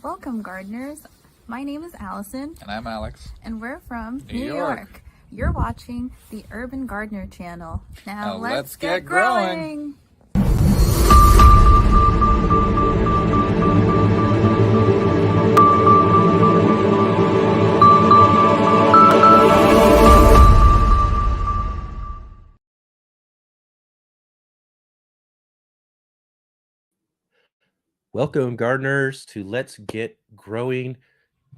Welcome, gardeners. My name is Allison. And I'm Alex. And we're from New York. You're watching the Urban Gardener channel. Now let's get growing. Welcome, gardeners, to Let's Get Growing,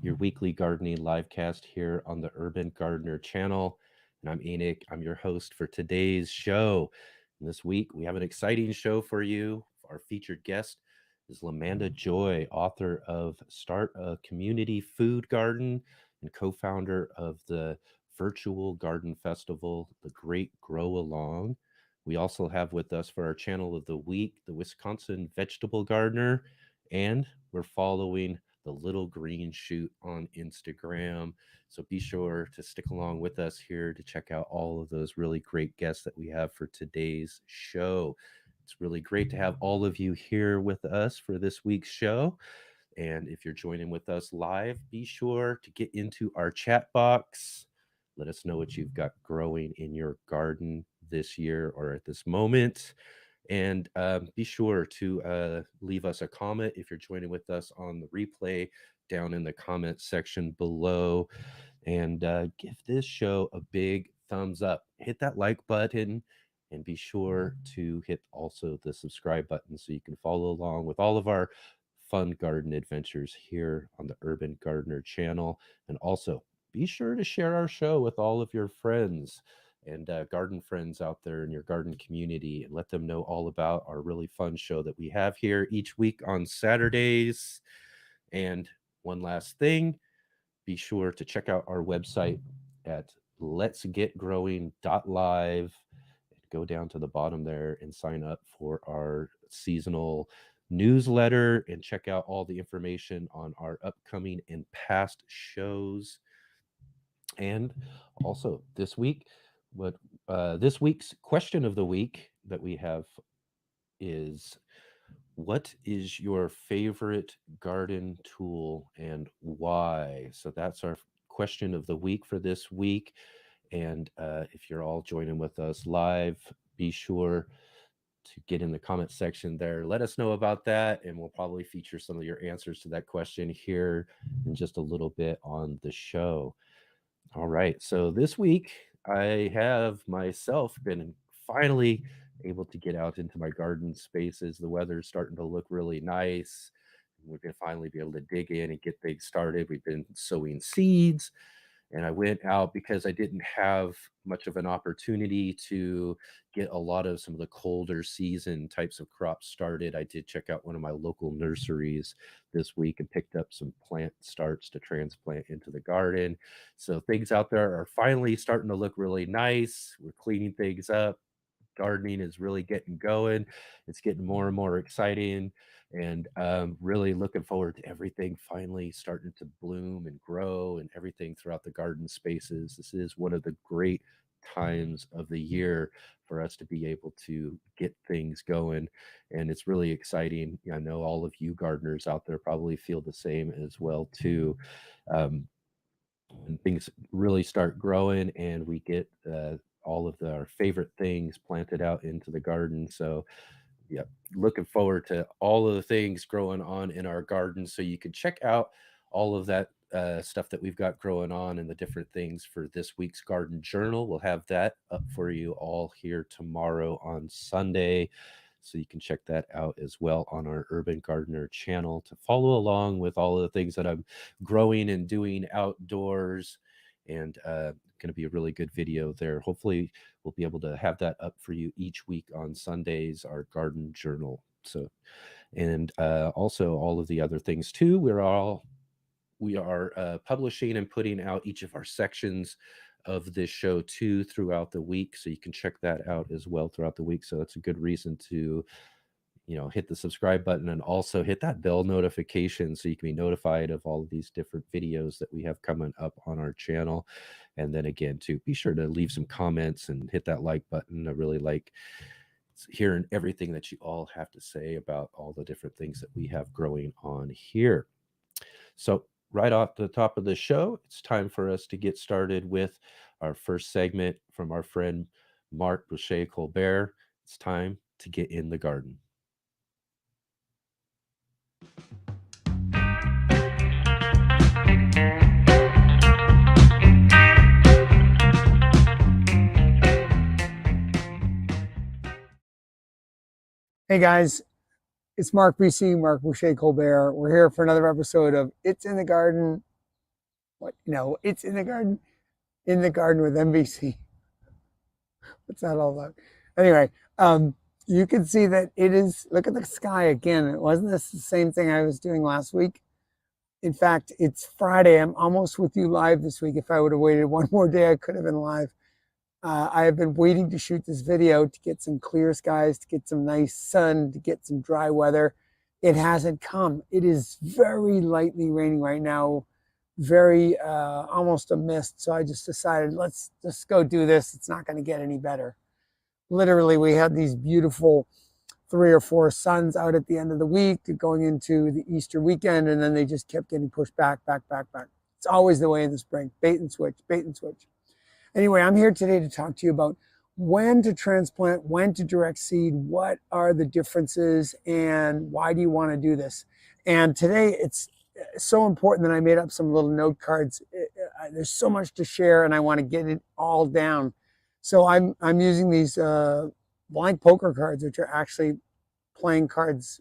your weekly gardening livecast here on the Urban Gardener channel. And I'm Enoch. I'm your host for today's show. And this week, we have an exciting show for you. Our featured guest is LaManda Joy, author of Start a Community Food Garden and co-founder of the virtual garden festival, The Great Grow Along. We also have with us for our channel of the week, the Wisconsin Vegetable Gardener, and we're following the Little Green Shoot on Instagram. So be sure to stick along with us here to check out all of those really great guests that we have for today's show. It's really great to have all of you here with us for this week's show. And if you're joining with us live, be sure to get into our chat box. Let us know what you've got growing in your garden this year or at this moment. And be sure to leave us a comment if you're joining with us on the replay down in the comment section below. And give this show a big thumbs up. Hit that like button and be sure to hit also the subscribe button so you can follow along with all of our fun garden adventures here on the Urban Gardener channel. And also be sure to share our show with all of your friends and garden friends out there in your garden community, and let them know all about our really fun show that we have here each week on Saturdays. And one last thing, be sure to check out our website at letsgetgrowing.live. Go down to the bottom there and sign up for our seasonal newsletter and check out all the information on our upcoming and past shows. And also this week, this week's question of the week that we have is, what is your favorite garden tool and why? So that's our question of the week for this week. And if you're all joining with us live, be sure to get in the comment section there. Let us know about that, and we'll probably feature some of your answers to that question here in just a little bit on the show. All right, so this week I have myself been finally able to get out into my garden spaces. The weather's starting to look really nice. We're going to finally be able to dig in and get things started. We've been sowing seeds, and I went out because I didn't have much of an opportunity to get a lot of some of the colder season types of crops started. I did check out one of my local nurseries this week and picked up some plant starts to transplant into the garden. So things out there are finally starting to look really nice. We're cleaning things up. Gardening is really getting going. It's getting more and more exciting, and really looking forward to everything finally starting to bloom and grow and everything throughout the garden spaces. This is one of the great times of the year for us to be able to get things going, and it's really exciting. I know all of you gardeners out there probably feel the same as well too. When things really start growing and we get all of our favorite things planted out into the garden. So yeah, looking forward to all of the things growing on in our garden. So you can check out all of that stuff that we've got growing on and the different things for this week's garden journal. We'll have that up for you all here tomorrow on Sunday. So you can check that out as well on our Urban Gardener channel to follow along with all of the things that I'm growing and doing outdoors. And going to be a really good video there. Hopefully we'll be able to have that up for you each week on Sundays, our garden journal. So, and also all of the other things too. We are publishing and putting out each of our sections of this show too throughout the week, so you can check that out as well throughout the week. So that's a good reason to hit the subscribe button and also hit that bell notification so you can be notified of all of these different videos that we have coming up on our channel. And then again too, be sure to leave some comments and hit that like button. I really like hearing everything that you all have to say about all the different things that we have growing on here. So right off the top of the show, it's time for us to get started with our first segment from our friend Mark Boucher Colbert. It's time to get in the garden. Hey guys, it's Mark BC, Mark Boucher Colbert. We're here for another episode of It's in the Garden. It's in the garden with MBC. What's that all about? Anyway, you can see that it is, look at the sky again. It wasn't this the same thing I was doing last week. In fact, it's Friday. I'm almost with you live this week. If I would have waited one more day, I could have been live. I have been waiting to shoot this video to get some clear skies, to get some nice sun, to get some dry weather. It hasn't come. It is very lightly raining right now, very almost a mist. So I just decided, let's just go do this. It's not going to get any better. Literally, we had these beautiful 3 or 4 suns out at the end of the week going into the Easter weekend, and then they just kept getting pushed back. It's always the way in the spring, bait and switch. Anyway, I'm here today to talk to you about when to transplant, when to direct seed, what are the differences, and why do you want to do this? And today it's so important that I made up some little note cards. There's so much to share, and I want to get it all down. So I'm using these blank poker cards, which are actually playing cards,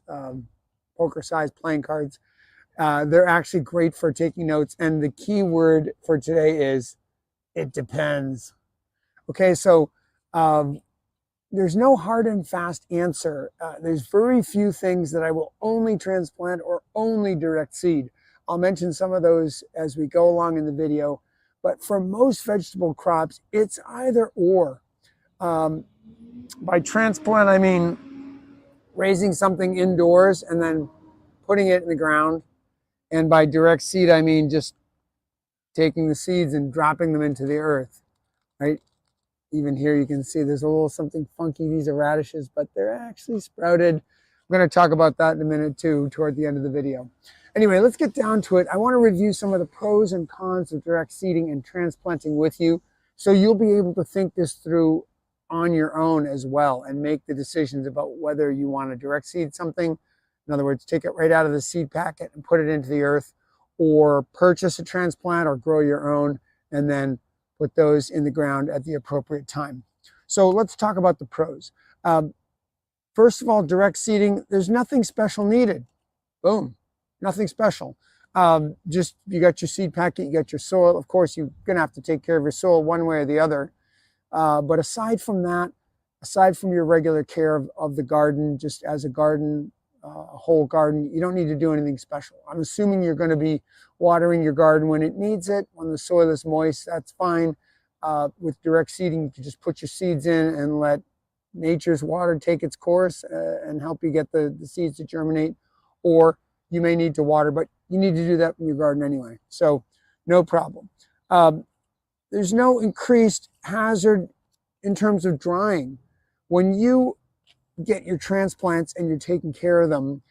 poker-sized playing cards. They're actually great for taking notes, and the key word for today is it depends. Okay, so there's no hard and fast answer. There's very few things that I will only transplant or only direct seed. I'll mention some of those as we go along in the video, but for most vegetable crops, it's either or. By transplant, I mean raising something indoors and then putting it in the ground. And by direct seed, I mean just taking the seeds and dropping them into the earth, right? Even here you can see there's a little something funky. These are radishes, but they're actually sprouted. We're going to talk about that in a minute too, toward the end of the video. Anyway, let's get down to it. I want to review some of the pros and cons of direct seeding and transplanting with you, so you'll be able to think this through on your own as well and make the decisions about whether you want to direct seed something. In other words, take it right out of the seed packet and put it into the earth, or purchase a transplant or grow your own and then put those in the ground at the appropriate time. So let's talk about the pros. First of all, direct seeding, there's nothing special needed. Boom, nothing special. Just you got your seed packet, you got your soil. Of course, you're going to have to take care of your soil one way or the other. But aside from that, aside from your regular care of the garden, just as a garden, a whole garden, you don't need to do anything special. I'm assuming you're going to be watering your garden when it needs it. When the soil is moist, that's fine. With direct seeding, you can just put your seeds in and let nature's water take its course and help you get the seeds to germinate. Or you may need to water, but you need to do that in your garden anyway. So no problem. There's no increased hazard in terms of drying. When you get your transplants and you're taking care of them,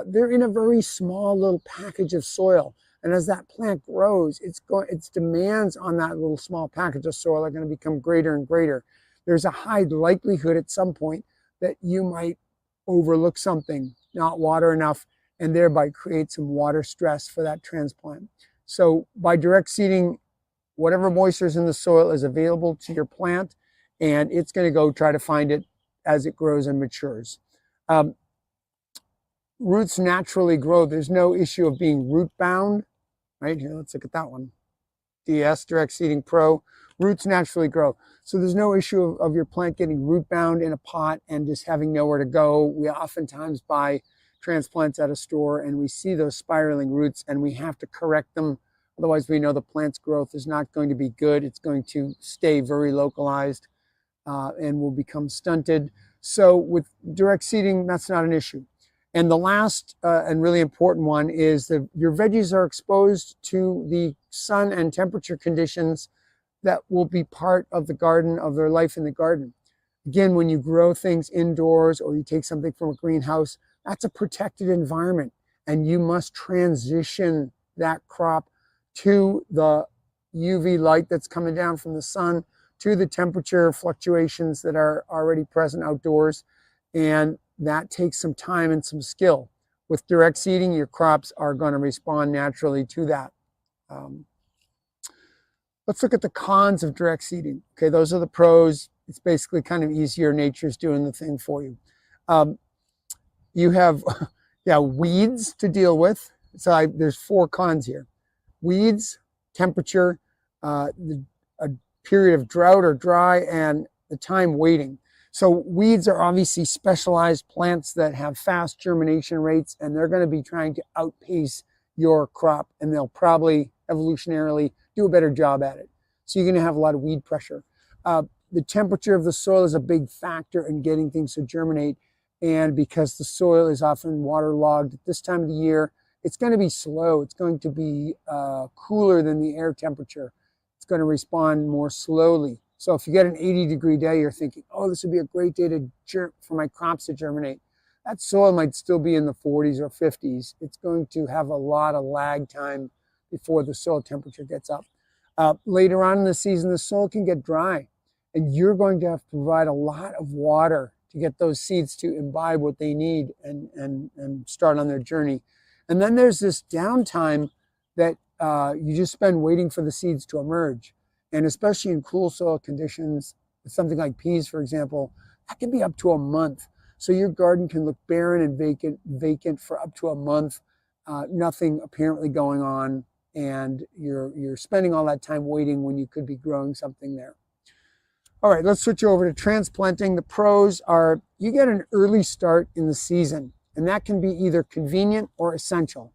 they're in a very small little package of soil. And as that plant grows, its demands on that little small package of soil are going to become greater and greater. There's a high likelihood at some point that you might overlook something, not water enough, and thereby create some water stress for that transplant. So by direct seeding, whatever moisture is in the soil is available to your plant, and it's going to go try to find it as it grows and matures. Roots naturally grow. There's no issue of being root bound. Right here, let's look at that one. DS, Direct Seeding Pro. Roots naturally grow. So there's no issue of your plant getting root bound in a pot and just having nowhere to go. We oftentimes buy transplants at a store and we see those spiraling roots and we have to correct them. Otherwise, we know the plant's growth is not going to be good. It's going to stay very localized and will become stunted. So with direct seeding, that's not an issue. And the last and really important one is that your veggies are exposed to the sun and temperature conditions that will be part of the garden, of their life in the garden. Again, when you grow things indoors or you take something from a greenhouse, that's a protected environment and you must transition that crop to the UV light that's coming down from the sun, to the temperature fluctuations that are already present outdoors. And that takes some time and some skill. With direct seeding, your crops are going to respond naturally to that. Let's look at the cons of direct seeding. Okay, those are the pros. It's basically kind of easier. Nature's doing the thing for you. You have weeds to deal with. So there's 4 cons here. Weeds, temperature, a period of drought or dry, and the time waiting. So weeds are obviously specialized plants that have fast germination rates, and they're going to be trying to outpace your crop, and they'll probably evolutionarily do a better job at it. So you're going to have a lot of weed pressure. The temperature of the soil is a big factor in getting things to germinate, and because the soil is often waterlogged at this time of the year, it's going to be slow. It's going to be cooler than the air temperature. It's going to respond more slowly. So if you get an 80-degree day, you're thinking, oh, this would be a great day for my crops to germinate. That soil might still be in the 40s or 50s. It's going to have a lot of lag time before the soil temperature gets up. Later on in the season, the soil can get dry, and you're going to have to provide a lot of water to get those seeds to imbibe what they need and start on their journey. And then there's this downtime that you just spend waiting for the seeds to emerge. And especially in cool soil conditions, something like peas, for example, that can be up to a month. So your garden can look barren and vacant for up to a month, nothing apparently going on, and you're spending all that time waiting when you could be growing something there. All right, let's switch over to transplanting. The pros are you get an early start in the season, and that can be either convenient or essential.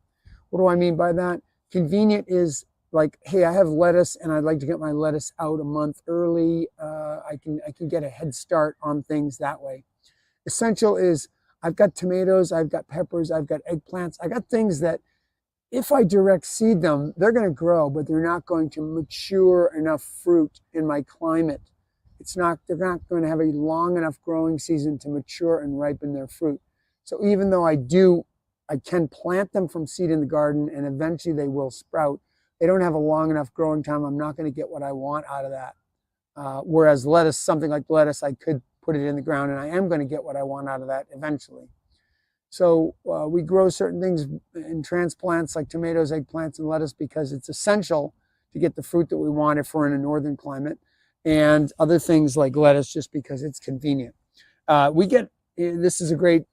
What do I mean by that? Convenient is like, hey, I have lettuce and I'd like to get my lettuce out a month early. I can get a head start on things that way. Essential is I've got tomatoes, I've got peppers, I've got eggplants. I got things that if I direct seed them, they're going to grow, but they're not going to mature enough fruit in my climate. They're not going to have a long enough growing season to mature and ripen their fruit. So even though I can plant them from seed in the garden and eventually they will sprout, they don't have a long enough growing time. I'm not going to get what I want out of that. Whereas lettuce, something like lettuce, I could put it in the ground and I am going to get what I want out of that eventually. So we grow certain things in transplants like tomatoes, eggplants, and lettuce because it's essential to get the fruit that we want if we're in a northern climate, and other things like lettuce just because it's convenient. This is a great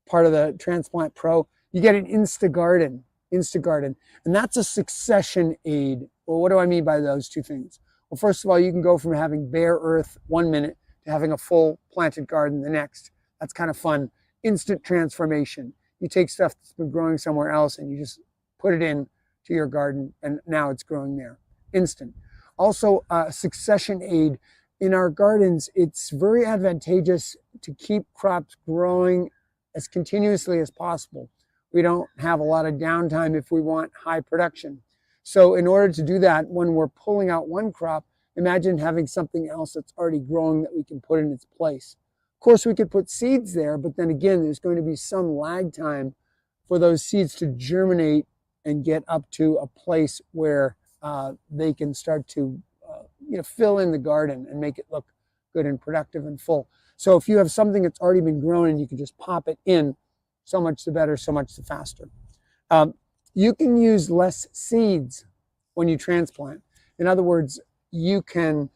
part of the Transplant Pro, you get an InstaGarden, and that's a succession aid. Well, what do I mean by those two things? Well, first of all, you can go from having bare earth 1 minute to having a full planted garden the next. That's kind of fun. Instant transformation. You take stuff that's been growing somewhere else and you just put it in to your garden and now it's growing there. Instant. Also, succession aid. In our gardens, it's very advantageous to keep crops growing as continuously as possible. We don't have a lot of downtime if we want high production. So in order to do that, when we're pulling out one crop, imagine having something else that's already growing that we can put in its place. Of course, we could put seeds there, but then again, there's going to be some lag time for those seeds to germinate and get up to a place where they can start to fill in the garden and make it look good and productive and full. So if you have something that's already been grown and you can just pop it in, so much the better, so much the faster. You can use less seeds when you transplant. In other words, you can,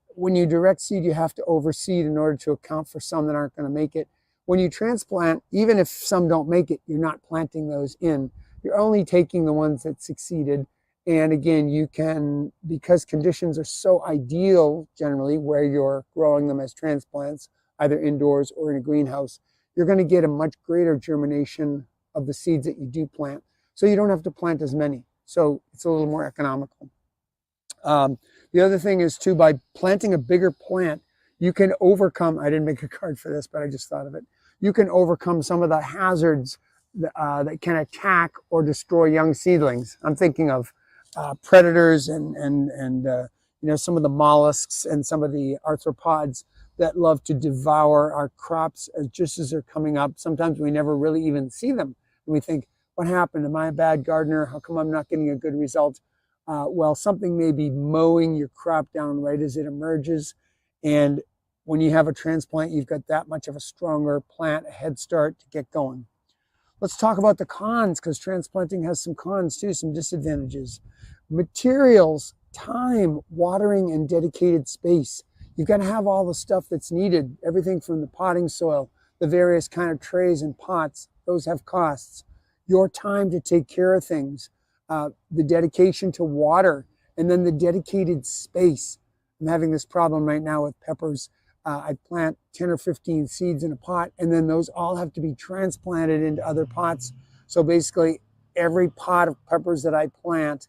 when you direct seed, you have to overseed in order to account for some that aren't going to make it. When you transplant, even if some don't make it, you're not planting those in. You're only taking the ones that succeeded. And again, you can, because conditions are so ideal generally where you're growing them as transplants, either indoors or in a greenhouse, you're going to get a much greater germination of the seeds that you do plant. So you don't have to plant as many. So it's a little more economical. The other thing is too, by planting a bigger plant, you can overcome, I didn't make a card for this, but I just thought of it. You can overcome some of the hazards that can attack or destroy young seedlings. I'm thinking of predators and some of the mollusks and some of the arthropods that love to devour our crops just as they're coming up. Sometimes we never really even see them. And we think, What happened? Am I a bad gardener? How come I'm not getting a good result? Well, something may be mowing your crop down right as it emerges. And when you have a transplant, you've got that much of a stronger plant, a head start to get going. Let's talk about the cons, because transplanting has some cons too, some disadvantages. Materials, time, watering, and dedicated space. You've got to have all the stuff that's needed, everything from the potting soil, the various kind of trays and pots. Those have costs. Your time to take care of things, the dedication to water, and then the dedicated space. I'm having this problem right now with peppers. I plant 10 or 15 seeds in a pot, and then those all have to be transplanted into other pots. So basically, every pot of peppers that I plant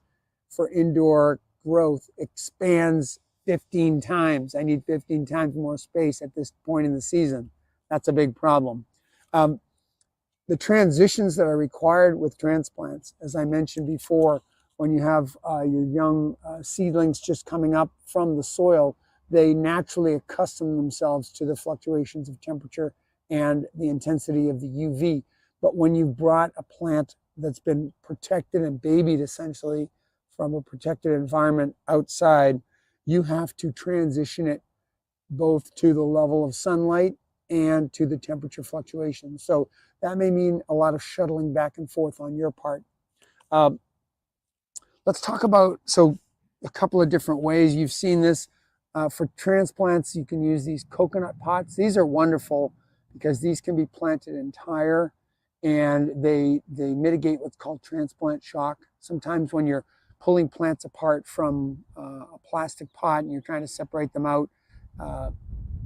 for indoor growth expands 15 times. I need 15 times more space at this point in the season. That's a big problem. The transitions that are required with transplants, as I mentioned before, when you have your young seedlings just coming up from the soil, they naturally accustom themselves to the fluctuations of temperature and the intensity of the UV. But when you've brought a plant that's been protected and babied essentially from a protected environment outside, you have to transition it both to the level of sunlight and to the temperature fluctuations. So that may mean a lot of shuttling back and forth on your part. Let's talk about, so a couple of different ways. You've seen this for transplants. You can use these coconut pots. These are wonderful because these can be planted entire, and they mitigate what's called transplant shock. Sometimes when you're pulling plants apart from a plastic pot and you're trying to separate them out,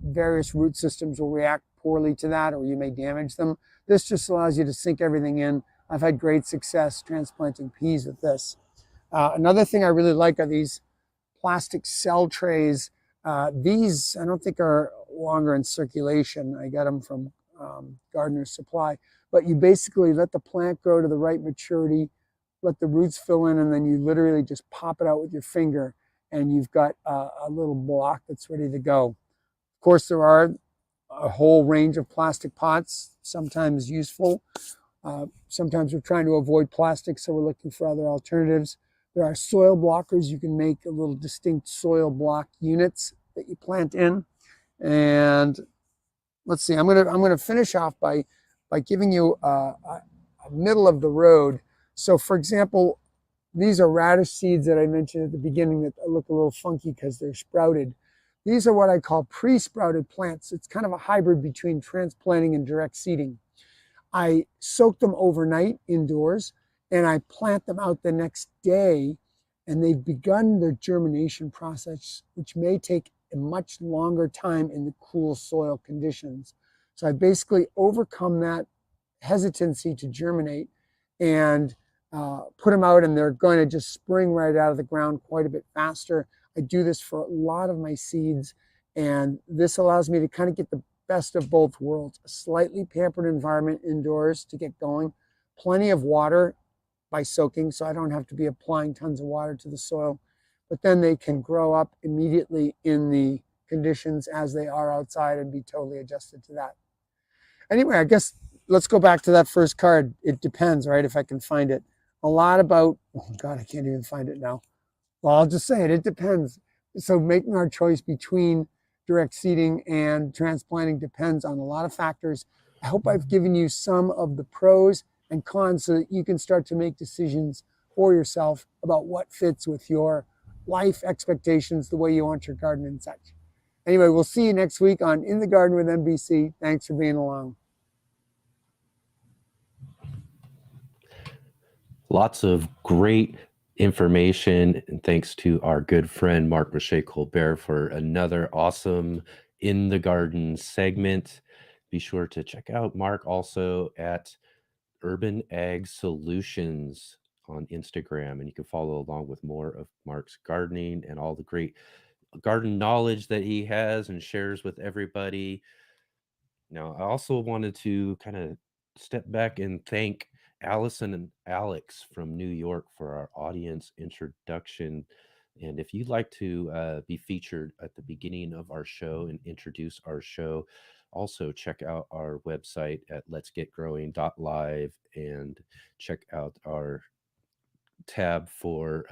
various root systems will react poorly to that, or you may damage them. This just allows you to sink everything in. I've had great success transplanting peas with this. Another thing I really like are these plastic cell trays. These I don't think are longer in circulation. I got them from Gardener's Supply. But you basically let the plant grow to the right maturity, let the roots fill in, and then you literally just pop it out with your finger, and you've got a little block that's ready to go. Of course, there are a whole range of plastic pots, sometimes useful. Sometimes we're trying to avoid plastic, so we're looking for other alternatives. There are soil blockers. You can make a little distinct soil block units that you plant in. And let's see, I'm gonna finish off by giving you a middle of the road. So for example, these are radish seeds that I mentioned at the beginning that look a little funky because they're sprouted. These are what I call pre-sprouted plants. It's kind of a hybrid between transplanting and direct seeding. I soak them overnight indoors, and I plant them out the next day, and they've begun their germination process, which may take a much longer time in the cool soil conditions. So I basically overcome that hesitancy to germinate and put them out, and they're going to just spring right out of the ground quite a bit faster. I do this for a lot of my seeds, and this allows me to kind of get the best of both worlds. A slightly pampered environment indoors to get going, plenty of water by soaking, so I don't have to be applying tons of water to the soil, but then they can grow up immediately in the conditions as they are outside and be totally adjusted to that. Anyway, I guess let's go back to that first card. It depends, right? If I can find it. A lot about, oh God, I can't even find it now. Well, I'll just say it. It depends. So making our choice between direct seeding and transplanting depends on a lot of factors. I hope I've given you some of the pros and cons so that you can start to make decisions for yourself about what fits with your life expectations, the way you want your garden and such. Anyway, we'll see you next week on In the Garden with MBC. Thanks for being along. Lots of great information, and thanks to our good friend Mark Roche Colbert for another awesome In the Garden segment. Be sure to check out Mark also at Urban Ag Solutions on Instagram, and you can follow along with more of Mark's gardening and all the great garden knowledge that he has and shares with everybody. Now, I also wanted to kind of step back and thank Allison and Alex from New York for our audience introduction. And if you'd like to be featured at the beginning of our show and introduce our show, Also, check out our website at letsgetgrowing.live and check out our tab for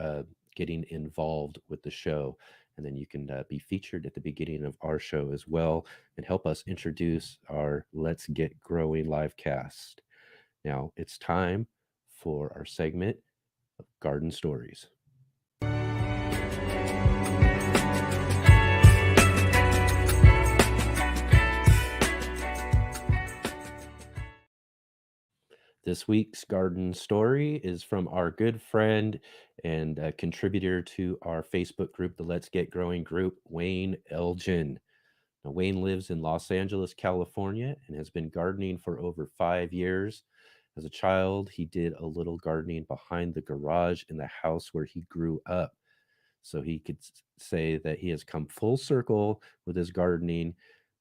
getting involved with the show. And then you can be featured at the beginning of our show as well and help us introduce our Let's Get Growing live cast. Now it's time for our segment of Garden Stories. This week's garden story is from our good friend and contributor to our Facebook group, the Let's Get Growing group, Wayne Elgin. Now, Wayne lives in Los Angeles, California, and has been gardening for over 5 years. As a child, he did a little gardening behind the garage in the house where he grew up. So he could say that he has come full circle with his gardening.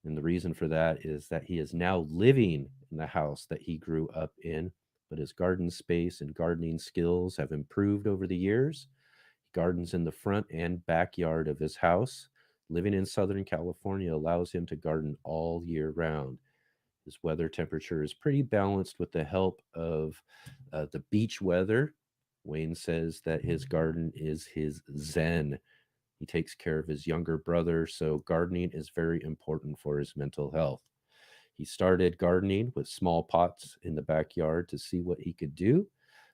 And the reason for that is that he is now living in the house that he grew up in, but his garden space and gardening skills have improved over the years. He gardens in the front and backyard of his house. Living in Southern California allows him to garden all year round. His weather temperature is pretty balanced with the help of the beach weather. Wayne says that his garden is his zen. He takes care of his younger brother, so gardening is very important for his mental health. He started gardening with small pots in the backyard to see what he could do.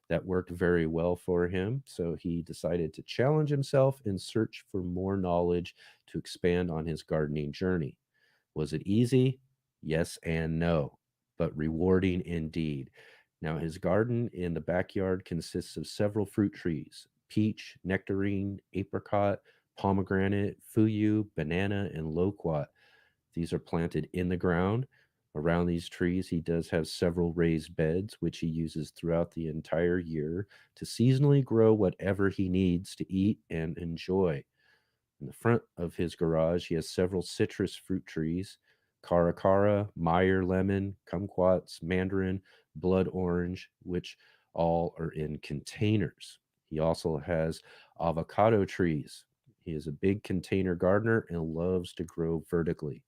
That worked very well for him, so he decided to challenge himself and search for more knowledge to expand on his gardening journey. Was it easy? Yes and no, but rewarding indeed. Now, his garden in the backyard consists of several fruit trees: peach, nectarine, apricot, pomegranate, fuyu, banana, and loquat. These are planted in the ground. Around these trees, he does have several raised beds, which he uses throughout the entire year to seasonally grow whatever he needs to eat and enjoy. In the front of his garage, he has several citrus fruit trees: caracara, Meyer lemon, kumquats, mandarin, blood orange, which all are in containers. He also has avocado trees. He is a big container gardener and loves to grow vertically.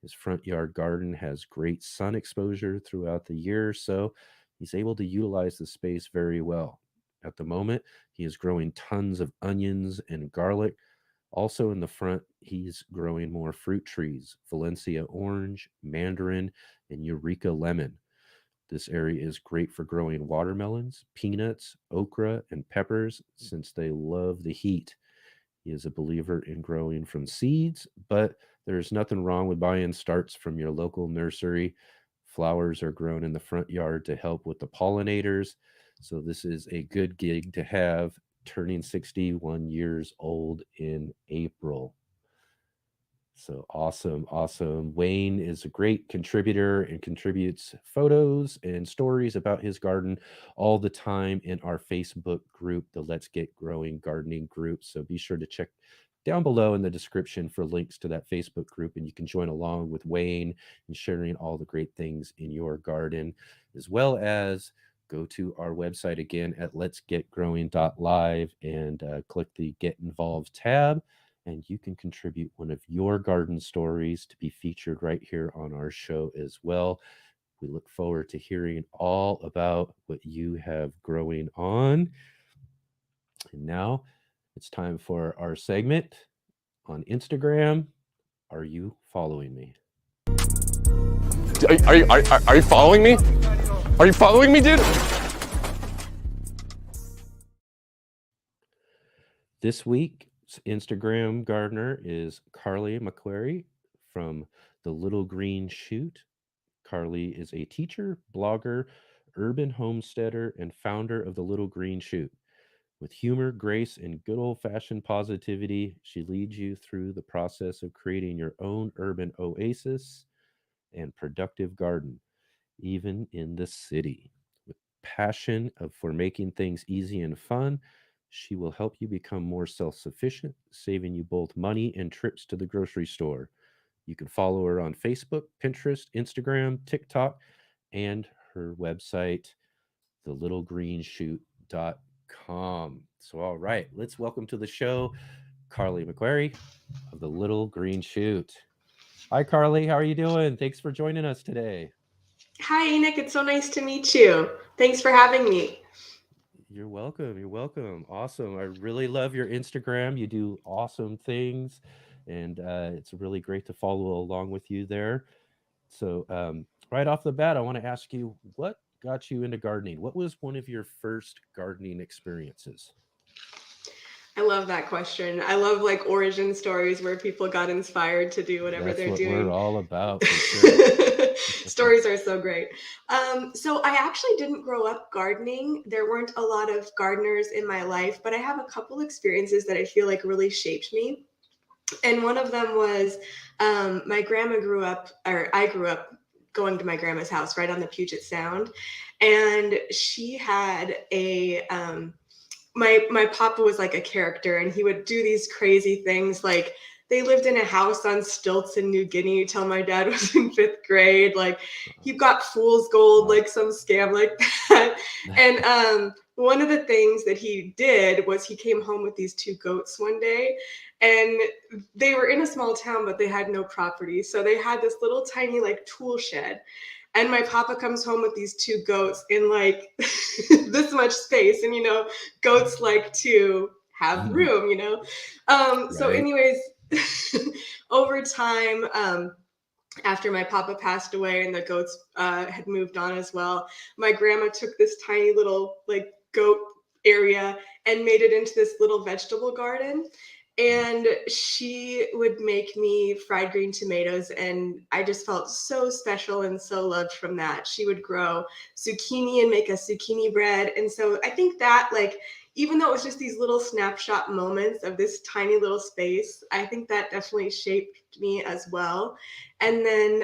His front yard garden has great sun exposure throughout the year, so he's able to utilize the space very well. At the moment, he is growing tons of onions and garlic. Also in the front, he's growing more fruit trees: Valencia orange, mandarin, and Eureka lemon. This area is great for growing watermelons, peanuts, okra, and peppers since they love the heat. He is a believer in growing from seeds, but there's nothing wrong with buying starts from your local nursery. Flowers are grown in the front yard to help with the pollinators. So, this is a good gig to have, turning 61 years old in April. So awesome, awesome. Wayne is a great contributor and contributes photos and stories about his garden all the time in our Facebook group, the Let's Get Growing Gardening group. So be sure to check down below in the description for links to that Facebook group, and you can join along with Wayne in sharing all the great things in your garden, as well as go to our website again at letsgetgrowing.live and click the Get Involved tab, and you can contribute one of your garden stories to be featured right here on our show as well. We look forward to hearing all about what you have growing on. And now it's time for our segment on Instagram. Are you following me? Are you following me? Are you following me, dude? This week's Instagram gardener is Carly McQuarrie from the Little Green Shoot. Carly is a teacher, blogger, urban homesteader, and founder of the Little Green Shoot. With humor, grace, and good old-fashioned positivity, she leads you through the process of creating your own urban oasis and productive garden, even in the city. With passion for making things easy and fun, she will help you become more self-sufficient, saving you both money and trips to the grocery store. You can follow her on Facebook, Pinterest, Instagram, TikTok, and her website, thelittlegreenshoot.com. So, all right, let's welcome to the show Carly McQuarrie of the Little Green Shoot. Hi, Carly. How are you doing? Thanks for joining us today. Hi, Enoch. It's so nice to meet you. Thanks for having me. You're welcome. You're welcome. Awesome. I really love your Instagram. You do awesome things, and it's really great to follow along with you there. So, right off the bat, I want to ask you what got you into gardening? What was one of your first gardening experiences? I love that question. I love like origin stories where people got inspired to do whatever That's they're what we're doing. all about for sure. Stories are so great. So I actually didn't grow up gardening. There weren't a lot of gardeners in my life, but I have a couple experiences that I feel like really shaped me. And one of them was my grandma grew up, or I grew up going to my grandma's house right on the Puget Sound, and she had a my papa was like a character, and he would do these crazy things like they lived in a house on stilts in New Guinea till my dad was in fifth grade. Like he got fool's gold, Wow. like some scam like that. And one of the things that he did was he came home with these two goats one day, and they were in a small town, but they had no property. So they had this little tiny like tool shed. And my papa comes home with these two goats in like this much space. And, goats like to have room, So, Right. anyways, over time, after my papa passed away and the goats had moved on as well, my grandma took this tiny little like goat area and made it into this little vegetable garden. And she would make me fried green tomatoes, and I just felt so special and so loved from that. She would grow zucchini and make a zucchini bread. And so I think that, like, even though it was just these little snapshot moments of this tiny little space, I think that definitely shaped me as well. And then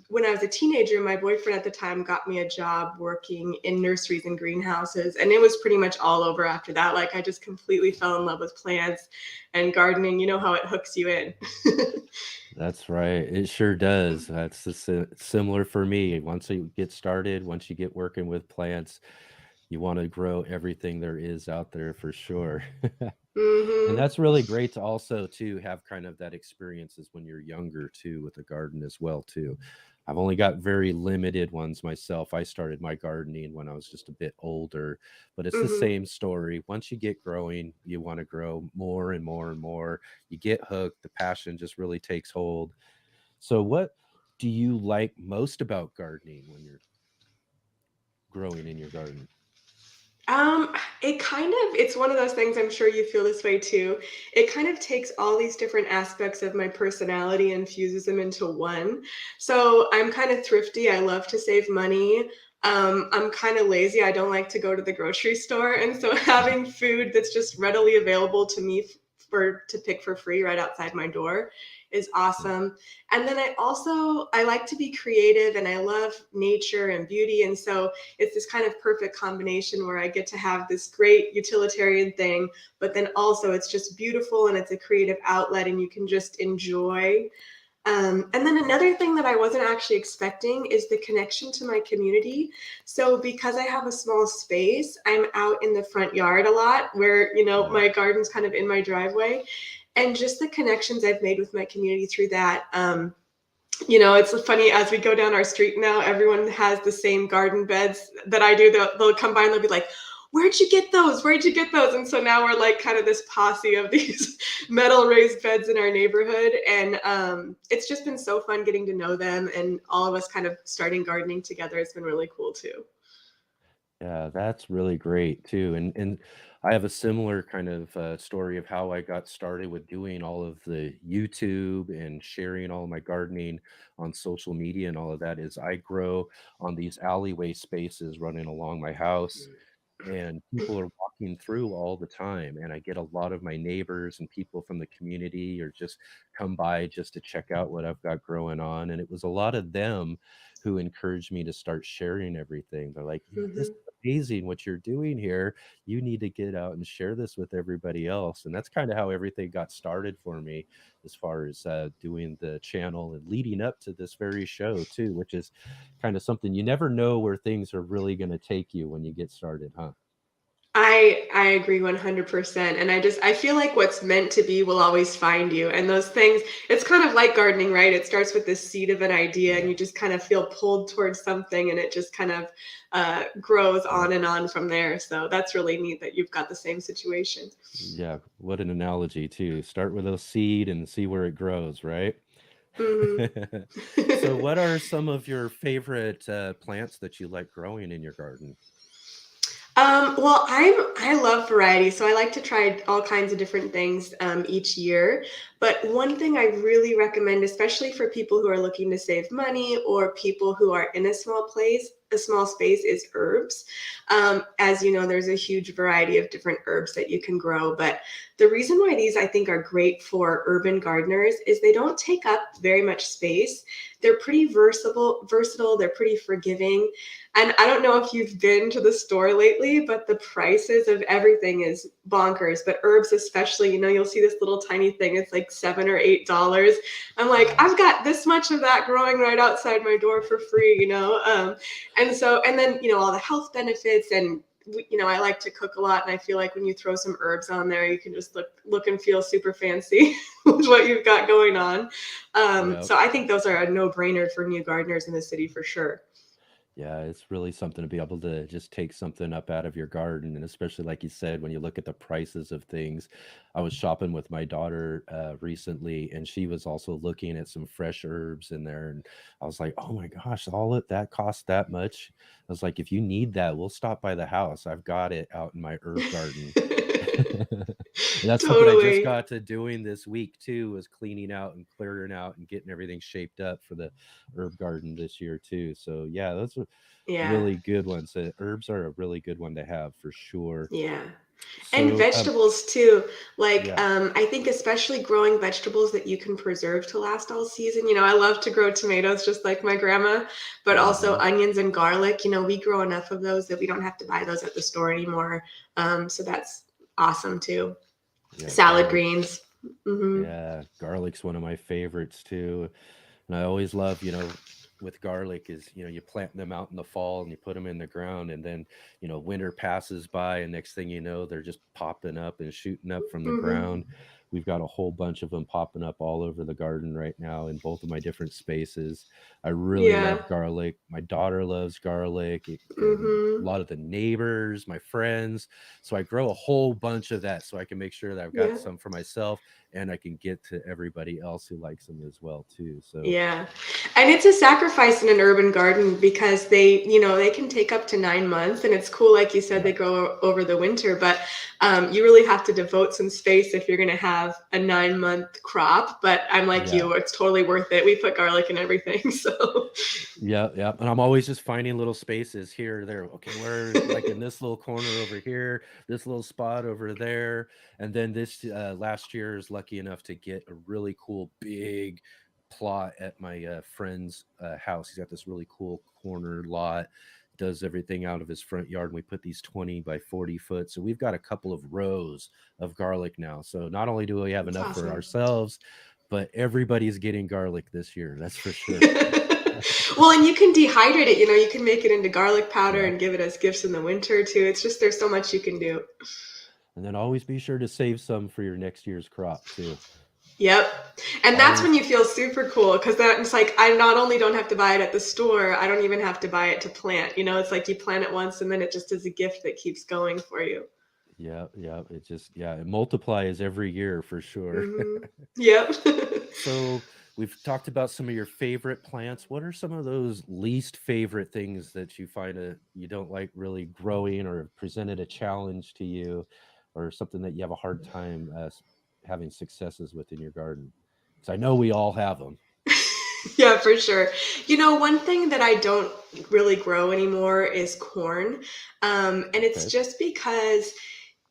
when I was a teenager, my boyfriend at the time got me a job working in nurseries and greenhouses. And it was pretty much all over after that. Like I just completely fell in love with plants and gardening. You know how it hooks you in. That's right. It sure does. That's similar for me. Once you get started, once you get working with plants, you want to grow everything there is out there for sure. And Hmm. that's really great to also to have kind of that experiences when you're younger too with the garden as well too. I've only got very limited ones myself. I started my gardening when I was just a bit older, but it's the Hmm. same story. Once you get growing, you want to grow more and more and more. You get hooked, the passion just really takes hold. So what do you like most about gardening when you're growing in your garden? Um, it's one of those things, I'm sure you feel this way too. It kind of takes all these different aspects of my personality and fuses them into one. So I'm kind of thrifty. I love to save money. I'm kind of lazy. I don't like to go to the grocery store. And so having food that's just readily available to me for to pick for free right outside my door is awesome. And then I like to be creative, and I love nature and beauty. And so it's this kind of perfect combination where I get to have this great utilitarian thing, but then also it's just beautiful and it's a creative outlet and you can just enjoy. And then another thing that I wasn't actually expecting is the connection to my community. So because I have a small space, I'm out in the front yard a lot where, Yeah. my garden's kind of in my driveway. And just the connections I've made with my community through that. It's funny as we go down our street now, everyone has the same garden beds that I do. They'll come by and they'll be like, "Where'd you get those? Where'd you get those?" And so now we're like kind of this posse of these metal raised beds in our neighborhood. And it's just been so fun getting to know them, and all of us kind of starting gardening together. It's been really cool too. Yeah, that's really great too. And I have a similar kind of story of how I got started with doing all of the YouTube and sharing all my gardening on social media and all of that is I grow on these alleyway spaces running along my house and people are walking through all the time and I get a lot of my neighbors and people from the community or just come by just to check out what I've got growing on and it was a lot of them who encouraged me to start sharing everything. They're like, "Yeah, this is Hmm. amazing what you're doing here. You need to get out and share this with everybody else." And that's kind of how everything got started for me as far as doing the channel and leading up to this very show too, which is kind of something you never know where things are really going to take you when you get started, huh? I agree 100%. And I feel like what's meant to be will always find you. And those things, it's kind of like gardening, right? It starts with the seed of an idea and Yeah. you just kind of feel pulled towards something and it just kind of grows Yeah. on and on from there. So that's really neat that you've got the same situation. Yeah, what an analogy too. Start with a seed and see where it grows, right? Hmm. So, what are some of your favorite plants that you like growing in your garden? Well, I love variety, so I like to try all kinds of different things each year. But one thing I really recommend, especially for people who are looking to save money or people who are in a small space, is herbs. As you know, there's a huge variety of different herbs that you can grow. But the reason why these I think are great for urban gardeners is they don't take up very much space. They're pretty versatile. They're pretty forgiving. And I don't know if you've been to the store lately, but the prices of everything is bonkers. But herbs, especially, you'll see this little tiny thing. It's like $7 or $8. I'm like, Yeah. I've got this much of that growing right outside my door for free. And then, all the health benefits and I like to cook a lot, and I feel like when you throw some herbs on there, you can just look and feel super fancy with what you've got going on. Yeah. So I think those are a no-brainer for new gardeners in the city for sure. Yeah, it's really something to be able to just take something up out of your garden. And especially, like you said, when you look at the prices of things. I was shopping with my daughter recently, and she was also looking at some fresh herbs in there. And I was like, oh my gosh, all of that costs that much. I was like, if you need that, we'll stop by the house. I've got it out in my herb garden. And that's something I just Totally. got to doing this week too, was cleaning out and clearing out and getting everything shaped up for the herb garden this year too. So yeah, those are Yeah. really good ones. Herbs are a really good one to have for sure. Yeah. And So vegetables too. Like, yeah. I think especially growing vegetables that you can preserve to last all season. I love to grow tomatoes just like my grandma, but also Hmm. onions and garlic. We grow enough of those that we don't have to buy those at the store anymore. So that's awesome too. Yeah, Salad garlic. greens. Hmm. Yeah, garlic's one of my favorites too. And I always love, with garlic is, you plant them out in the fall and you put them in the ground, and then, winter passes by, and next thing you know, they're just popping up and shooting up from the Hmm. ground. We've got a whole bunch of them popping up all over the garden right now in both of my different spaces. I really Yeah. love garlic. My daughter loves garlic, and a Hmm. lot of the neighbors, my friends. So I grow a whole bunch of that so I can make sure that I've got Yeah. some for myself, and I can get to everybody else who likes them as well too. So Yeah. And it's a sacrifice in an urban garden because they can take up to 9 months, and it's cool, like you said, yeah, they grow over the winter, but you really have to devote some space if you're going to have a 9-month crop. But I'm like yeah, you, it's totally worth it. We put garlic in everything. So, yeah, yeah. And I'm always just finding little spaces here or there. Okay, we're like in this little corner over here, this little spot over there. And then this last year is lucky enough to get a really cool big plot at my friend's house. He's got this really cool corner lot, does everything out of his front yard. And we put these 20 by 40 foot. So we've got a couple of rows of garlic now. So not only do we have it's enough for awesome. ourselves, but everybody's getting garlic this year. That's for sure. Well, and you can dehydrate it, you can make it into garlic powder Yeah. and give it as gifts in the winter too. It's just there's so much you can do. And then always be sure to save some for your next year's crop too. Yep. And that's when Always, you feel super cool because then it's like I not only don't have to buy it at the store, I don't even have to buy it to plant. It's like you plant it once and then it just is a gift that keeps going for you. yeah, yeah. It just, yeah, it multiplies every year for sure. Hmm. Yep. So we've talked about some of your favorite plants. What are some of those least favorite things that you find you don't like really growing, or presented a challenge to you, or something that you have a hard time having successes with in your garden? Because I know we all have them. Yeah, for sure. One thing that I don't really grow anymore is corn. And it's Okay. just because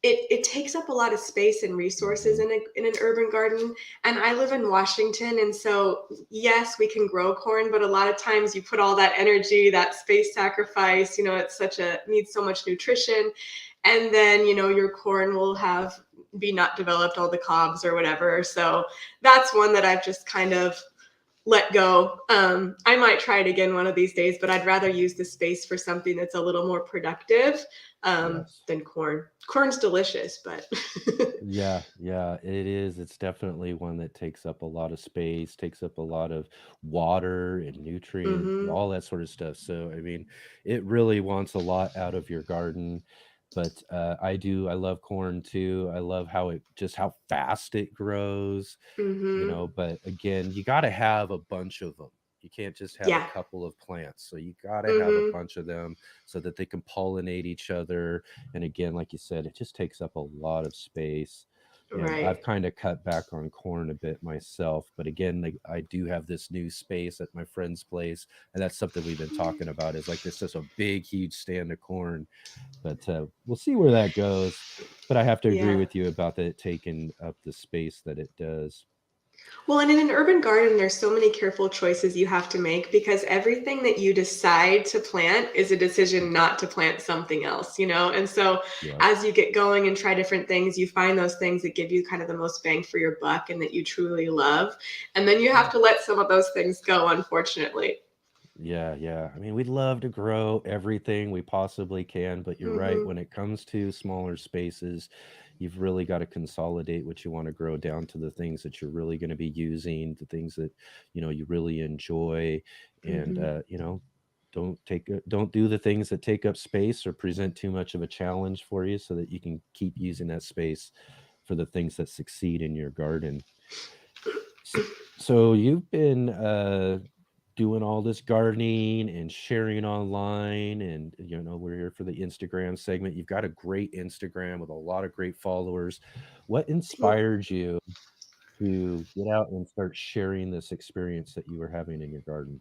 it takes up a lot of space and resources Hmm. in an urban garden. And I live in Washington, and so yes, we can grow corn, but a lot of times you put all that energy, that space sacrifice, it's needs so much nutrition. And then, your corn will be not developed all the cobs or whatever. So that's one that I've just kind of let go. I might try it again one of these days, but I'd rather use the space for something that's a little more productive Yes. than corn. Corn's delicious, but Yeah, yeah, it is. It's definitely one that takes up a lot of space, takes up a lot of water and nutrients, hmm all that sort of stuff. So, I mean, it really wants a lot out of your garden. But I love corn too. I love how fast it grows, hmm but again, you got to have a bunch of them. You can't just have a yeah. couple of plants. So you got to have a hmm bunch of them so that they can pollinate each other. And again, like you said, it just takes up a lot of space. And Right. I've kind of cut back on corn a bit myself. But again, like, I do have this new space at my friend's place. And that's something we've been talking about, is like this just a big, huge stand of corn. But we'll see where that goes. But I have to agree Yeah. with you about it taking up the space that it does. Well, and in an urban garden, there's so many careful choices you have to make because everything that you decide to plant is a decision not to plant something else, you know? And so Yep. as you get going and try different things, you find those things that give you kind of the most bang for your buck and that you truly love. And then you have Yeah. to let some of those things go, unfortunately. Yeah, yeah. I mean, we'd love to grow everything we possibly can, but you're right. hmm When it comes to smaller spaces, you've really got to consolidate what you want to grow down to the things that you're really going to be using, the things that, you really enjoy. And, hmm don't do the things that take up space or present too much of a challenge for you, so that you can keep using that space for the things that succeed in your garden. S- So you've been doing all this gardening and sharing online, and we're here for the Instagram segment. You've got a great Instagram with a lot of great followers. What inspired you to get out and start sharing this experience that you were having in your garden?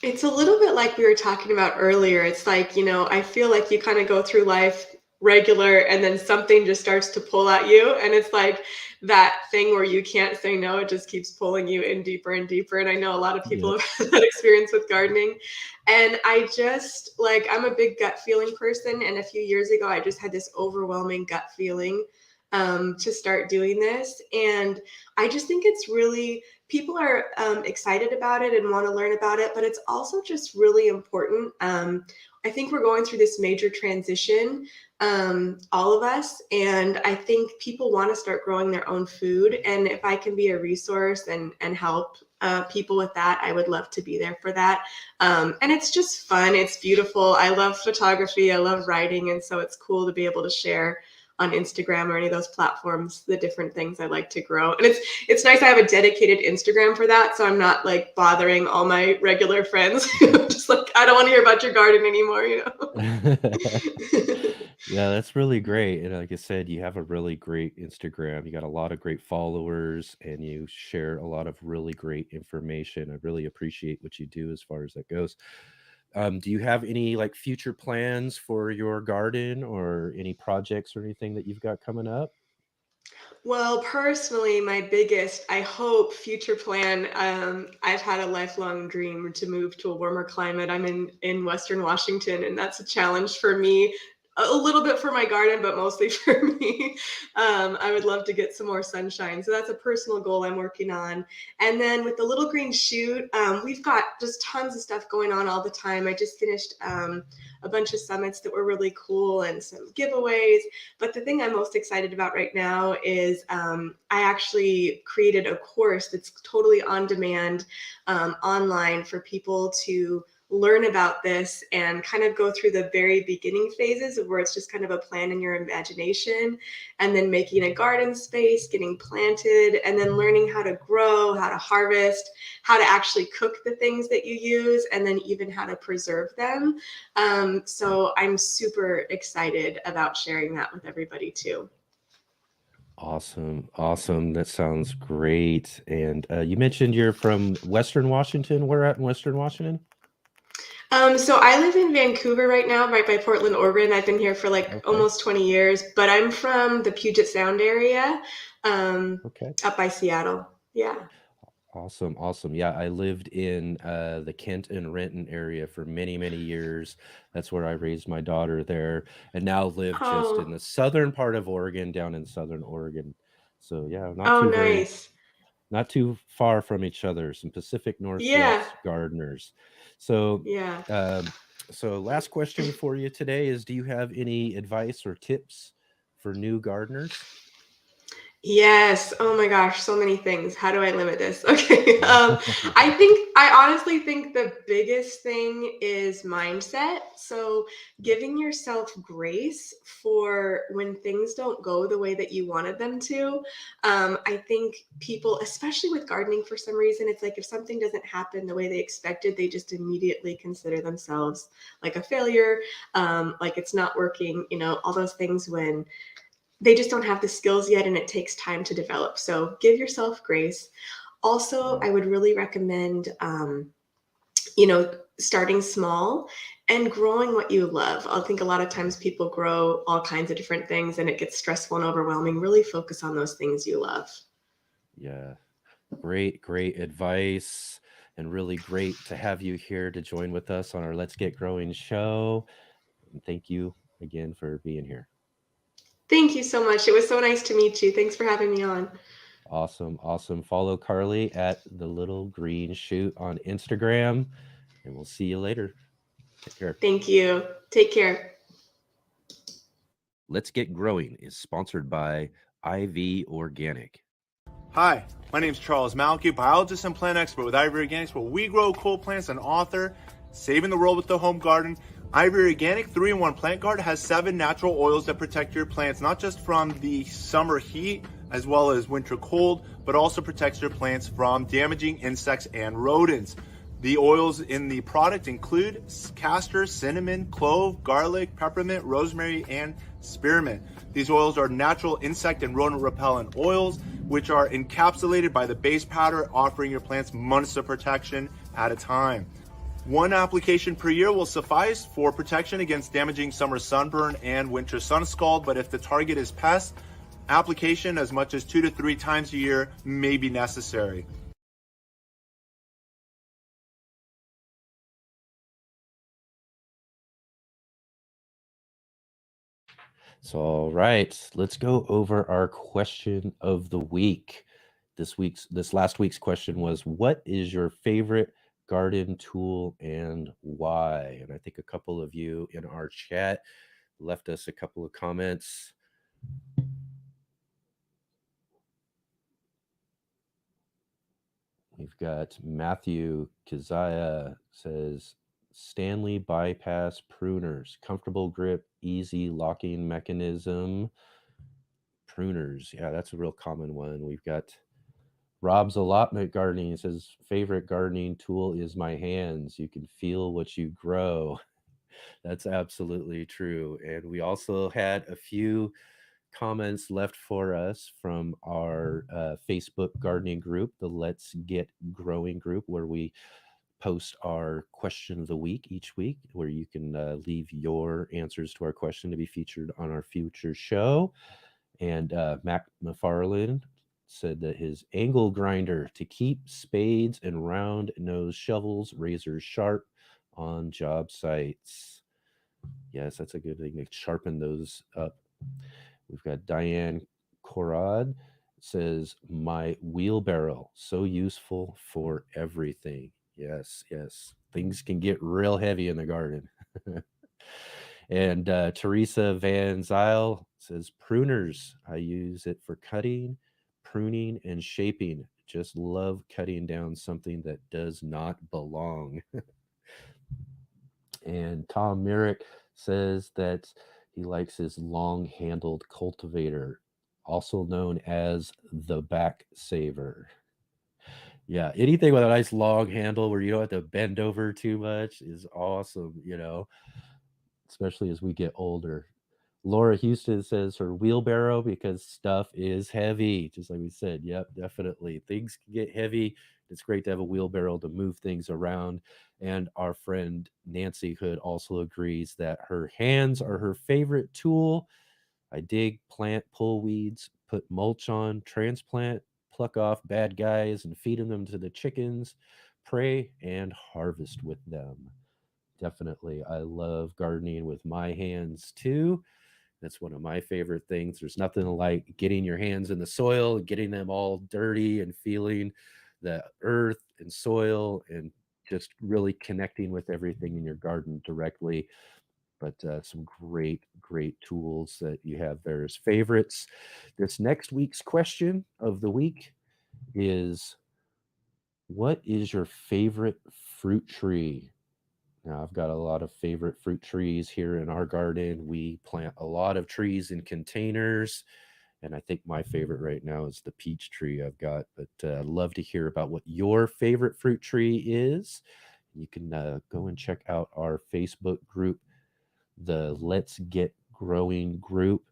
It's a little bit like we were talking about earlier. It's like, I feel like you kind of go through life regular and then something just starts to pull at you. And it's like that thing where you can't say no, it just keeps pulling you in deeper and deeper. And I know a lot of people Yep. have had that experience with gardening. And I just like, I'm a big gut feeling person. And a few years ago, I just had this overwhelming gut feeling to start doing this. And I just think it's really, people are excited about it and want to learn about it, but it's also just really important. I think we're going through this major transition, all of us, and I think people want to start growing their own food. And if I can be a resource and help people with that, I would love to be there for that. And it's just fun. It's beautiful. I love photography. I love writing, and so it's cool to be able to share on Instagram or any of those platforms the different things I like to grow. And it's nice I have a dedicated Instagram for that, so I'm not like bothering all my regular friends. Just like, I don't want to hear about your garden anymore, Yeah, that's really great. And like I said, you have a really great Instagram. You got a lot of great followers, and you share a lot of really great information. I really appreciate what you do as far as that goes. Do you have any like future plans for your garden, or any projects or anything that you've got coming up? Well, personally, my biggest, I hope, future plan, I've had a lifelong dream to move to a warmer climate. I'm in Western Washington, and that's a challenge for me, a little bit for my garden, but mostly for me. I would love to get some more sunshine. So that's a personal goal I'm working on. And then with the Little Green Shoot, we've got just tons of stuff going on all the time. I just finished a bunch of summits that were really cool and some giveaways. But the thing I'm most excited about right now is I actually created a course that's totally on demand online for people to learn about this and kind of go through the very beginning phases of where it's just kind of a plan in your imagination, and then making a garden space, getting planted, and then learning how to grow, how to harvest, how to actually cook the things that you use, and then even how to preserve them. So I'm super excited about sharing that with everybody too. Awesome. Awesome. That sounds great. And you mentioned you're from Western Washington. Where at in Western Washington? So I live in Vancouver right now, right by Portland, Oregon. I've been here for like Okay. almost 20 years, but I'm from the Puget Sound area, um, Okay. up by Seattle. Yeah. Awesome. Awesome. Yeah, I lived in the Kent and Renton area for many, many years. That's where I raised my daughter there, and now live just in Oh, the southern part of Oregon, down in southern Oregon. So yeah, not oh, too very nice. not too far from each other, some Pacific Yeah. Northwest gardeners. So, Yeah. um, so last question for you today is: do you have any advice or tips for new gardeners? Yes. Oh my gosh, so many things. How do I limit this? Okay. I honestly think the biggest thing is mindset. So giving yourself grace for when things don't go the way that you wanted them to. I think people, especially with gardening, for some reason, it's like if something doesn't happen the way they expected, they just immediately consider themselves like a failure, like it's not working, all those things when they just don't have the skills yet and it takes time to develop. So give yourself grace. Also, I would really recommend, starting small and growing what you love. I think a lot of times people grow all kinds of different things and it gets stressful and overwhelming. Really focus on those things you love. Yeah, great advice, and really great to have you here to join with us on our Let's Get Growing show. And thank you again for being here. Thank you so much. It was so nice to meet you. Thanks for having me on. Awesome. Follow Carly at the Little Green Shoot on Instagram, and we'll see you later. Take care. Thank you. Take care. Let's Get Growing is sponsored by IV Organic. Hi, my name is Charles Malky, biologist and plant expert with Ivory Organics, where we grow cool plants and author Saving the World with the Home Garden. Ivory Organic 3-in-1 Plant Guard has 7 natural oils that protect your plants, not just from the summer heat as well as winter cold, but also protects your plants from damaging insects and rodents. The oils in the product include castor, cinnamon, clove, garlic, peppermint, rosemary, and spearmint. These oils are natural insect and rodent repellent oils, which are encapsulated by the base powder, offering your plants months of protection at a time. 1 application per year will suffice for protection against damaging summer sunburn and winter sun scald, but if the target is pests, application as much as 2 to 3 times a year may be necessary. So, all right, let's go over our question of the week. This last week's question was, what is your favorite garden tool and why? And I think a couple of you in our chat left us a couple of comments. We've got Matthew Keziah says Stanley bypass pruners, comfortable grip, easy locking mechanism. Pruners, yeah, that's a real common one. We've got Rob's allotment gardening. He says favorite gardening tool is my hands. You can feel what you grow. That's absolutely true. And we also had a few comments left for us from our Facebook gardening group, the Let's Get Growing group, where we post our question of the week each week, where you can leave your answers to our question to be featured on our future show. And Mac McFarland said that his angle grinder to keep spades and round nose shovels razors sharp on job sites. Yes, that's a good thing to sharpen those up. We've got Diane Corrad says, my wheelbarrow, so useful for everything. Yes. Things can get real heavy in the garden. And Teresa Van Zyl says, pruners, I use it for cutting, pruning, and shaping. Just love cutting down something that does not belong. And Tom Merrick says that he likes his long-handled cultivator, also known as the back saver. Yeah, anything with a nice long handle where you don't have to bend over too much is awesome, especially as we get older. Laura Houston says her wheelbarrow because stuff is heavy, just like we said. Yep, definitely. Things can get heavy. It's great to have a wheelbarrow to move things around. And our friend Nancy Hood also agrees that her hands are her favorite tool. I dig, plant, pull weeds, put mulch on, transplant, pluck off bad guys, and feed them to the chickens, pray, and harvest with them. Definitely. I love gardening with my hands too. That's one of my favorite things. There's nothing like getting your hands in the soil, getting them all dirty and feeling the earth and soil and just really connecting with everything in your garden directly. But some great tools that you have there as favorites. This next week's question of the week is, what is your favorite fruit tree? Now, I've got a lot of favorite fruit trees here in our garden. We plant a lot of trees in containers, and I think my favorite right now is the peach tree I've got. But I'd love to hear about what your favorite fruit tree is. You can go and check out our Facebook group, the Let's Get Growing group,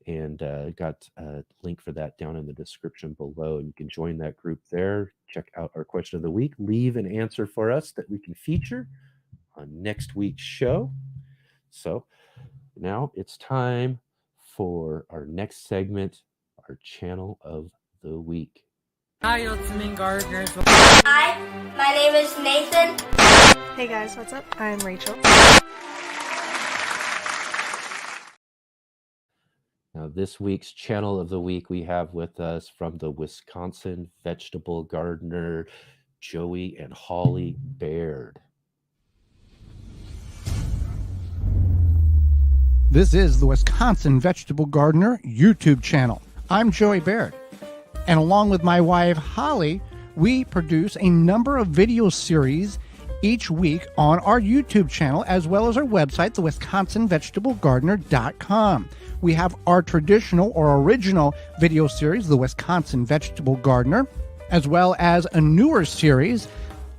and got a link for that down in the description below. And you can join that group there. Check out our question of the week. Leave an answer for us that we can feature on next week's show. So now it's time for our next segment, our channel of the week. Hi, Ultimate Gardeners. Hi, my name is Nathan. Hey guys, what's up? I'm Rachel. Now, this week's channel of the week, we have with us from the Wisconsin vegetable gardener, Joey and Holly Baird. This is the Wisconsin Vegetable Gardener YouTube channel. I'm Joey Baird, and along with my wife, Holly, we produce a number of video series each week on our YouTube channel, as well as our website, the WisconsinVegetableGardener.com. We have our traditional or original video series, the Wisconsin Vegetable Gardener, as well as a newer series,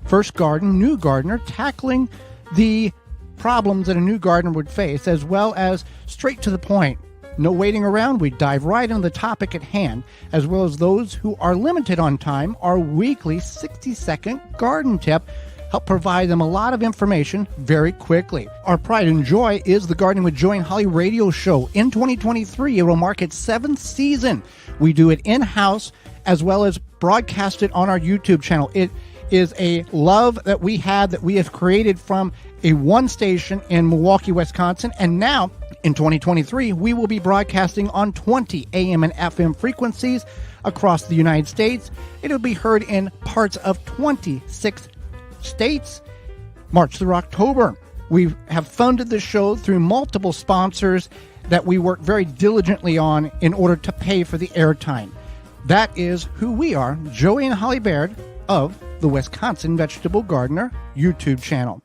First Garden, New Gardener, tackling the problems that a new gardener would face, as well as straight to the point. No waiting around, we dive right into the topic at hand, as well as those who are limited on time, our weekly 60-second garden tip help provide them a lot of information very quickly. Our pride and joy is the Gardening with Joey and Holly radio show. In 2023, it will mark its 7th season. We do it in-house as well as broadcast it on our YouTube channel. It is a love that we have created from a one station in Milwaukee, Wisconsin, and now in 2023, we will be broadcasting on 20 AM and FM frequencies across the United States. It'll be heard in parts of 26 states, March through October. We have funded the show through multiple sponsors that we work very diligently on in order to pay for the airtime. That is who we are, Joey and Holly Baird of the Wisconsin Vegetable Gardener YouTube channel.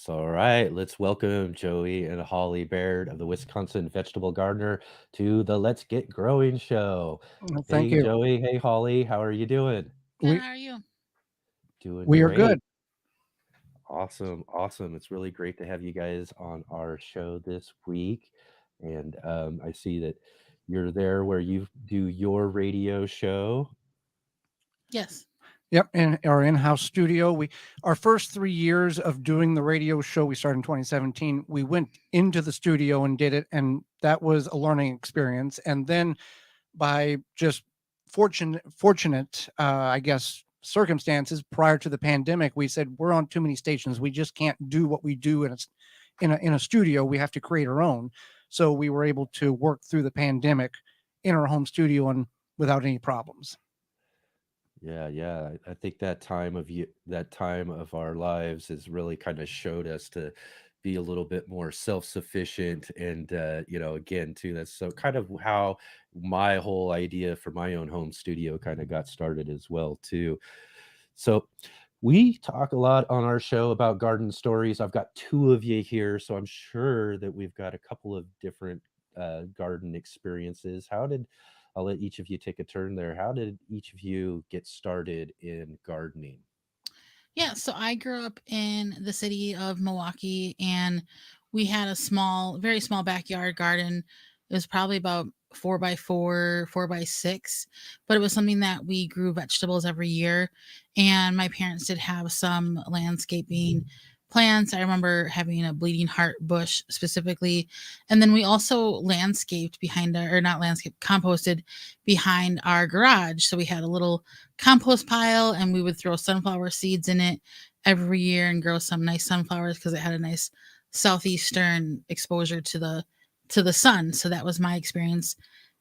All right, let's welcome Joey and Holly Baird of the Wisconsin Vegetable Gardener to the Let's Get Growing show. Thank you. Joey. Hey, Holly. How are you doing? Good, how are you? Doing We are great. good. Awesome. It's really great to have you guys on our show this week. And I see that you're there where you do your radio show. Yes. Yep, in our in-house studio. Our first 3 years of doing the radio show, we started in 2017. We went into the studio and did it, and that was a learning experience. And then, by just fortunate, I guess, circumstances prior to the pandemic, we said we're on too many stations. We just can't do what we do in a studio. We have to create our own. So we were able to work through the pandemic in our home studio and without any problems. Yeah. I think that time of our lives has really kind of showed us to be a little bit more self-sufficient. And again, too, that's so kind of how my whole idea for my own home studio kind of got started as well, too. So we talk a lot on our show about garden stories. I've got 2 of you here, so I'm sure that we've got a couple of different garden experiences. I'll let each of you take a turn there. How did each of you get started in gardening? Yeah, so I grew up in the city of Milwaukee, and we had a very small backyard garden. It was probably about 4x4, 4x6, but it was something that we grew vegetables every year. And my parents did have some landscaping plants. I remember having a bleeding heart bush specifically. And then we also composted behind our garage. So we had a little compost pile, and we would throw sunflower seeds in it. every year and grow some nice sunflowers because it had a nice southeastern exposure to the sun. So that was my experience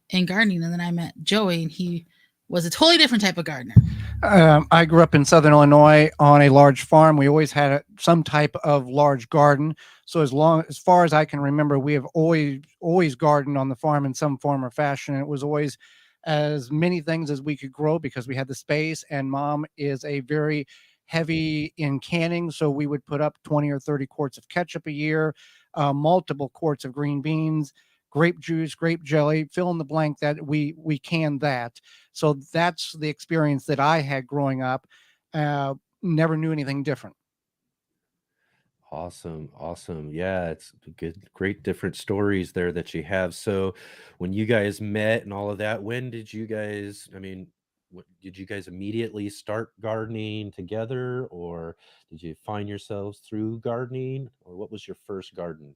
in gardening. And then I met Joey, and he was a totally different type of gardener. I grew up in Southern Illinois on a large farm. We always had some type of large garden. So as far as I can remember, we have always gardened on the farm in some form or fashion. It was always as many things as we could grow because we had the space. And Mom is a very heavy in canning, so we would put up 20 or 30 quarts of ketchup a year, multiple quarts of green beans, grape juice, grape jelly, fill in the blank, that we canned that. So that's the experience that I had growing up. Never knew anything different. Awesome. Awesome. Yeah, it's great different stories there that you have. So when you guys met and all of that, when did you guys, did you guys immediately start gardening together, or did you find yourselves through gardening, or what was your first garden?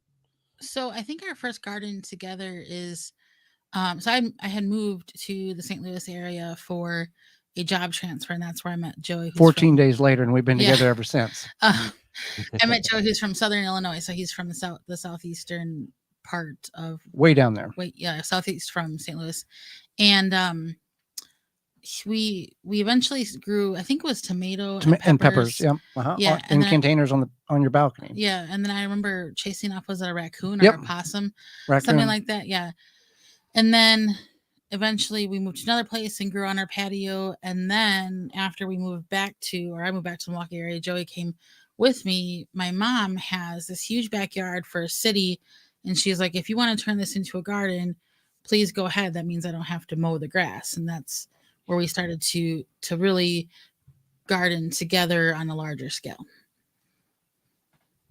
So I think our first garden together is so I had moved to the St. Louis area for a job transfer, and that's where I met Joey. 14 days later, and we've been together ever since. I met Joey, who's from Southern Illinois, so he's from the southeastern part of way down there. Southeast from St. Louis, and we eventually grew, I think it was tomato and peppers. Yeah. Yeah. In containers on your balcony. Yeah. And then I remember chasing off, was it a raccoon or a possum? Something like that. Yeah. And then eventually we moved to another place and grew on our patio. And then after I moved back to the Milwaukee area, Joey came with me. My mom has this huge backyard for a city. And she's like, if you want to turn this into a garden, please go ahead. That means I don't have to mow the grass. And that's where we started to really garden together on a larger scale.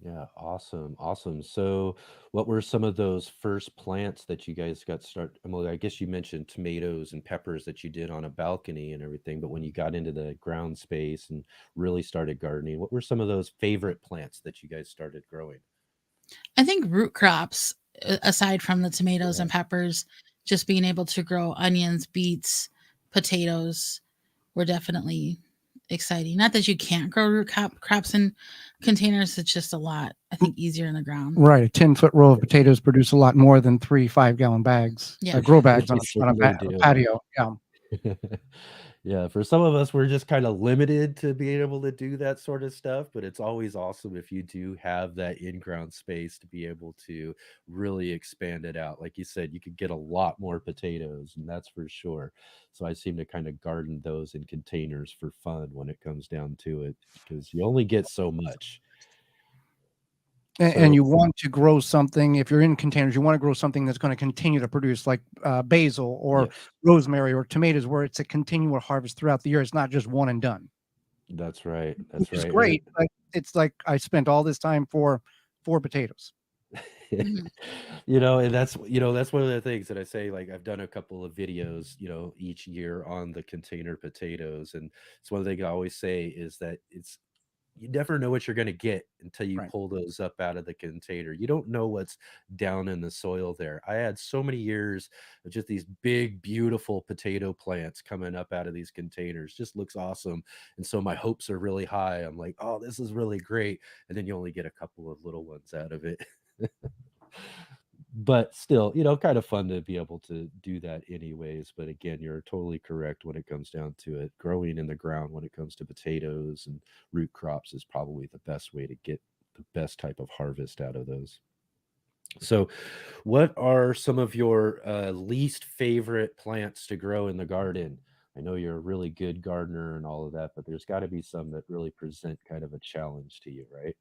Yeah, awesome. Awesome. So what were some of those first plants that you guys got started? Well, I guess you mentioned tomatoes and peppers that you did on a balcony and everything, but when you got into the ground space and really started gardening, what were some of those favorite plants that you guys started growing? I think root crops, aside from the tomatoes and peppers, just being able to grow onions, beets, potatoes were definitely exciting. Not that you can't grow root crops in containers, it's just a lot, I think, easier in the ground. Right. A 10-foot row of potatoes produce a lot more than 3 5-gallon bags, grow bags on a patio. Yeah. Yeah, for some of us, we're just kind of limited to being able to do that sort of stuff, but it's always awesome if you do have that in-ground space to be able to really expand it out. Like you said, you could get a lot more potatoes, and that's for sure. So I seem to kind of garden those in containers for fun when it comes down to it, because you only get so much. And you want to grow something, if you're in containers, you want to grow something that's going to continue to produce, like basil or rosemary or tomatoes, where it's a continual harvest throughout the year. It's not just one and done. That's right. Which is great. But it's like I spent all this time for 4 potatoes. And that's one of the things that I say, like, I've done a couple of videos, each year on the container potatoes. And it's one of the things I always say is that you never know what you're going to get until you pull those up out of the container. You don't know what's down in the soil there. I had so many years of just these big, beautiful potato plants coming up out of these containers. Just looks awesome. And so my hopes are really high. I'm like, oh, this is really great. And then you only get a couple of little ones out of it. But still, kind of fun to be able to do that anyways. But again, you're totally correct when it comes down to it. Growing in the ground when it comes to potatoes and root crops is probably the best way to get the best type of harvest out of those. So what are some of your least favorite plants to grow in the garden? I know you're a really good gardener and all of that, but there's got to be some that really present kind of a challenge to you, right?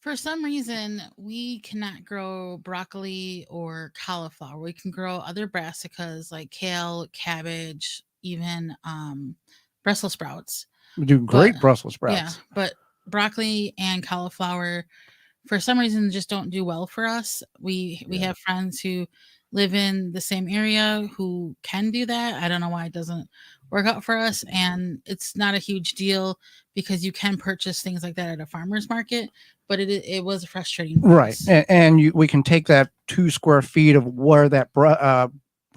For some reason, we cannot grow broccoli or cauliflower. We can grow other brassicas like kale, cabbage, even Brussels sprouts. We do great Brussels sprouts. Yeah, but broccoli and cauliflower, for some reason, just don't do well for us. We have friends who live in the same area who can do that. I don't know why it doesn't work out for us. And it's not a huge deal because you can purchase things like that at a farmer's market, but it was frustrating for us. And we can take that 2 square feet of where that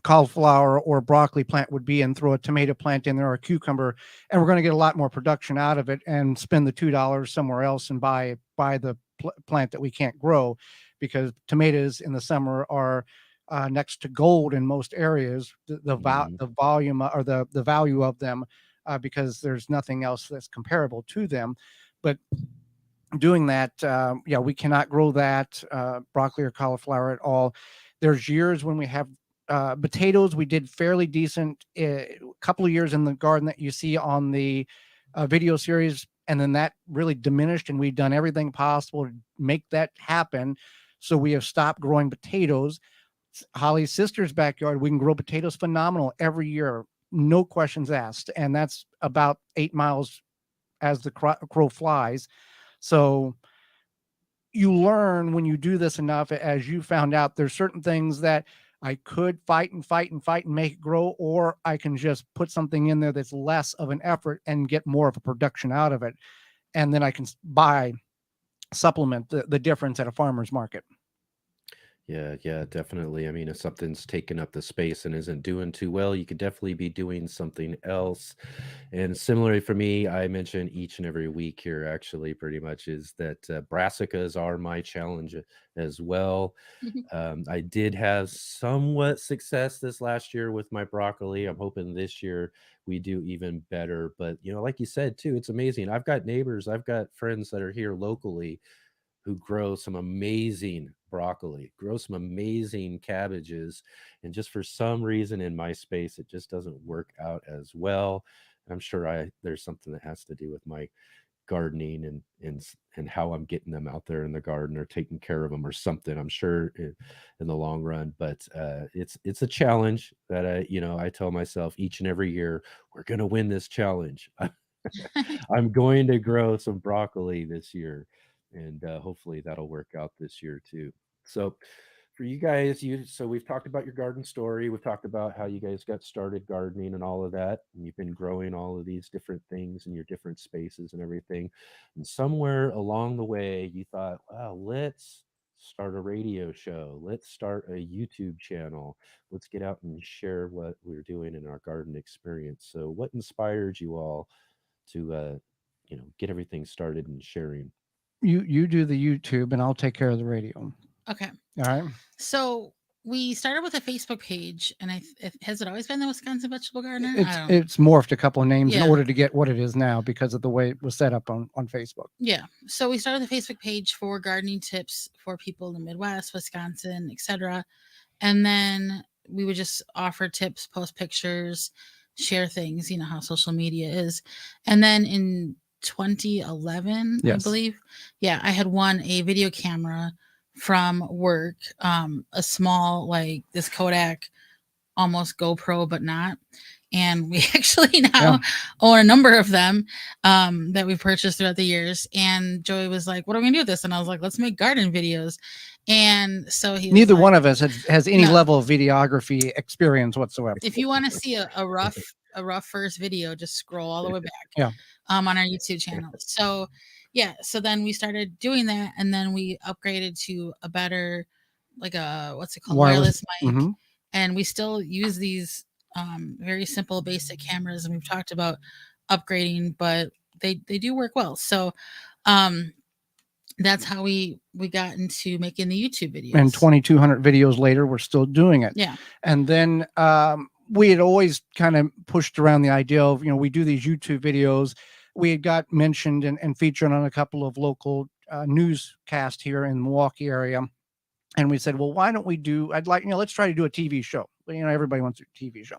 cauliflower or broccoli plant would be, and throw a tomato plant in there or a cucumber, and we're going to get a lot more production out of it and spend the $2 somewhere else and buy the plant that we can't grow, because tomatoes in the summer are next to gold in most areas. The volume or the value of them, because there's nothing else that's comparable to them. But doing that, we cannot grow that broccoli or cauliflower at all. There's years when we have potatoes. We did fairly decent a couple of years in the garden that you see on the video series, and then that really diminished, and we've done everything possible to make that happen. So we have stopped growing potatoes. Holly's sister's backyard, we can grow potatoes phenomenal every year, no questions asked, and that's about 8 miles as the crow flies. So you learn when you do this enough, as you found out, there's certain things that I could fight and make it grow, or I can just put something in there that's less of an effort and get more of a production out of it. And then I can supplement the difference at a farmer's market. Yeah, definitely. I mean, if something's taking up the space and isn't doing too well, you could definitely be doing something else. And similarly for me, I mention each and every week here, actually, pretty much, is that brassicas are my challenge as well. I did have somewhat success this last year with my broccoli. I'm hoping this year we do even better. But, like you said, too, it's amazing. I've got neighbors, I've got friends that are here locally who grow some amazing broccoli, grow some amazing cabbages. And just for some reason in my space, it just doesn't work out as well. I'm sure there's something that has to do with my gardening and how I'm getting them out there in the garden or taking care of them or something. I'm sure in the long run, but it's a challenge that I tell myself each and every year, we're going to win this challenge. I'm going to grow some broccoli this year, and hopefully that'll work out this year too. So for you guys, so we've talked about your garden story. We've talked about how you guys got started gardening and all of that, and you've been growing all of these different things in your different spaces and everything. And somewhere along the way, you thought, wow, let's start a radio show. Let's start a YouTube channel. Let's get out and share what we're doing in our garden experience. So what inspired you all to get everything started and sharing? You do the YouTube, and I'll take care of the radio. Okay. All right. So we started with a Facebook page, and has it always been the Wisconsin Vegetable Gardener? It's morphed a couple of names in Yeah. order to get what it is now because of the way it was set up on Facebook. Yeah. So we started the Facebook page for gardening tips for people in the Midwest, Wisconsin, etc. And then we would just offer tips, post pictures, share things, you know how social media is. And then in 2011, I Yes. believe, I had won a video camera from work, a small, like this Kodak, almost GoPro, but not. And we actually now own a number of them that we've purchased throughout the years. And Joey was like, what are we gonna do with this? And I was like, let's make garden videos. And so Neither one of us has any No. level of videography experience whatsoever. If you want to see a rough first video, just scroll all the way back. Yeah. On our YouTube channel. So so then we started doing that, and then we upgraded to a better, like a what's it called, wireless mic. Mhm. And we still use these very simple basic cameras, and we've talked about upgrading, but they do work well. So that's how we got into making the YouTube videos. And 2,200 videos later, we're still doing it. Yeah. And then we had always kind of pushed around the idea of, we do these YouTube videos. We had got mentioned and featured on a couple of local newscasts here in the Milwaukee area. And we said, well, why don't we let's try to do a TV show. Everybody wants a TV show.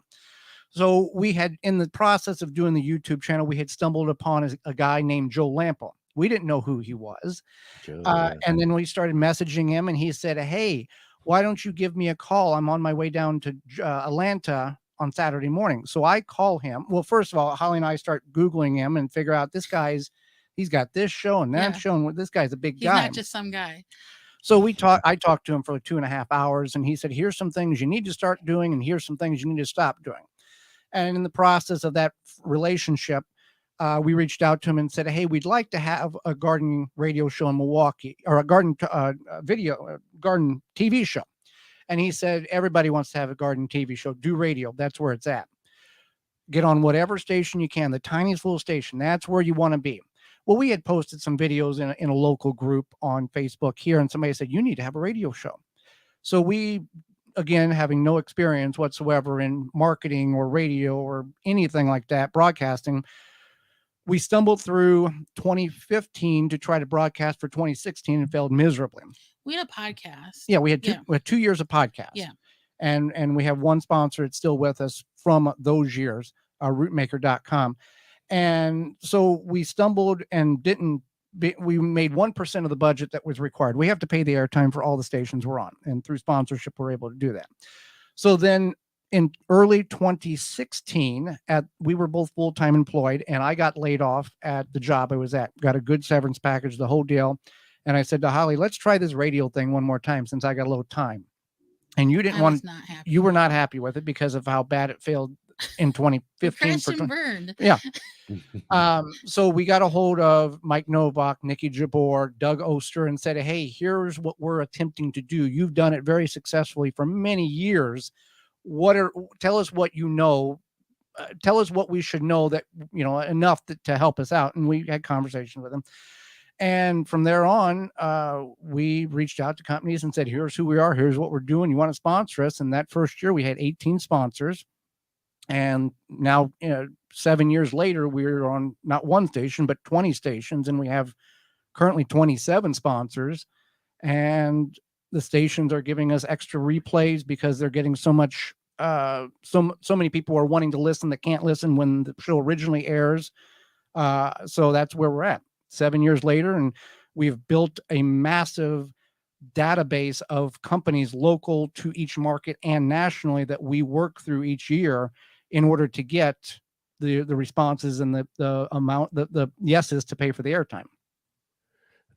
So we had, in the process of doing the YouTube channel, we had stumbled upon a guy named Joe Lampo. We didn't know who he was. Joe, And then we started messaging him, and he said, hey, why don't you give me a call? I'm on my way down to Atlanta on Saturday morning. So I call him. Well, first of all, Holly and I start Googling him and figure out he's got this show and that show, and this guy's a big guy. He's not just some guy. So I talked to him for 2.5 hours, and he said, here's some things you need to start doing, and here's some things you need to stop doing. And in the process of that relationship, we reached out to him and said, hey, we'd like to have a garden radio show in Milwaukee, or a garden garden TV show. And he said, everybody wants to have a garden TV show. Do radio. That's where it's at. Get on whatever station you can, the tiniest little station. That's where you want to be. Well, we had posted some videos in a local group on Facebook here, and somebody said, you need to have a radio show. So we, again, having no experience whatsoever in marketing or radio or anything like that, broadcasting, we stumbled through 2015 to try to broadcast for 2016 and failed miserably. We had a podcast. Yeah, we had 2 years of podcast. Yeah. And we have one sponsor that's still with us from those years, rootmaker.com. And so we stumbled and we made 1% of the budget that was required. We have to pay the airtime for all the stations we're on, and through sponsorship, we're able to do that. So then in early 2016, we were both full-time employed, and I got laid off at the job I was at, got a good severance package, the whole deal. And I said to Holly, let's try this radio thing one more time since I got a little time. And you didn't want, you were not happy with it because of how bad it failed in 2015. Crashed and burned. Yeah. So we got a hold of Mike Novak, Nikki Jabor, Doug Oster, and said, hey, here's what we're attempting to do. You've done it very successfully for many years. Tell us what you know. Tell us what we should know that, enough to help us out. And we had conversations with them. And from there on, we reached out to companies and said, here's who we are. Here's what we're doing. You want to sponsor us? And that first year we had 18 sponsors. And now, 7 years later, we're on not one station, but 20 stations. And we have currently 27 sponsors. And the stations are giving us extra replays because they're getting so much, so many people are wanting to listen that can't listen when the show originally airs. So that's where we're at 7 years later. And we've built a massive database of companies local to each market and nationally that we work through each year in order to get the responses and the amount, the yeses to pay for the airtime.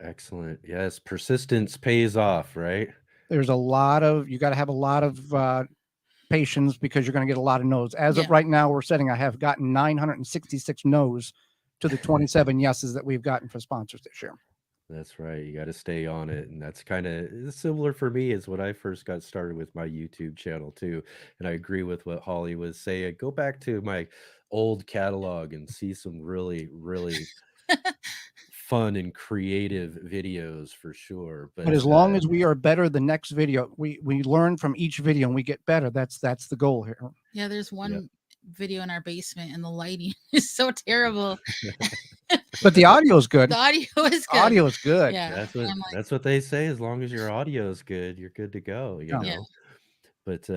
Excellent. Yes. Persistence pays off, right? There's you got to have a lot of patience because you're going to get a lot of no's. As of right now, I have gotten 966 no's to the 27 yeses that we've gotten for sponsors this year. That's right. You got to stay on it. And that's kind of similar for me as when I first got started with my YouTube channel too. And I agree with what Holly was saying. Go back to my old catalog and see some really, really fun and creative videos for sure. But as long as we are better the next video, we learn from each video and we get better. That's the goal here. Yeah, there's one video in our basement and the lighting is so terrible. But the audio is good. The audio is good. Audio is good. Yeah. That's what they say. As long as your audio is good, you're good to go, you know. But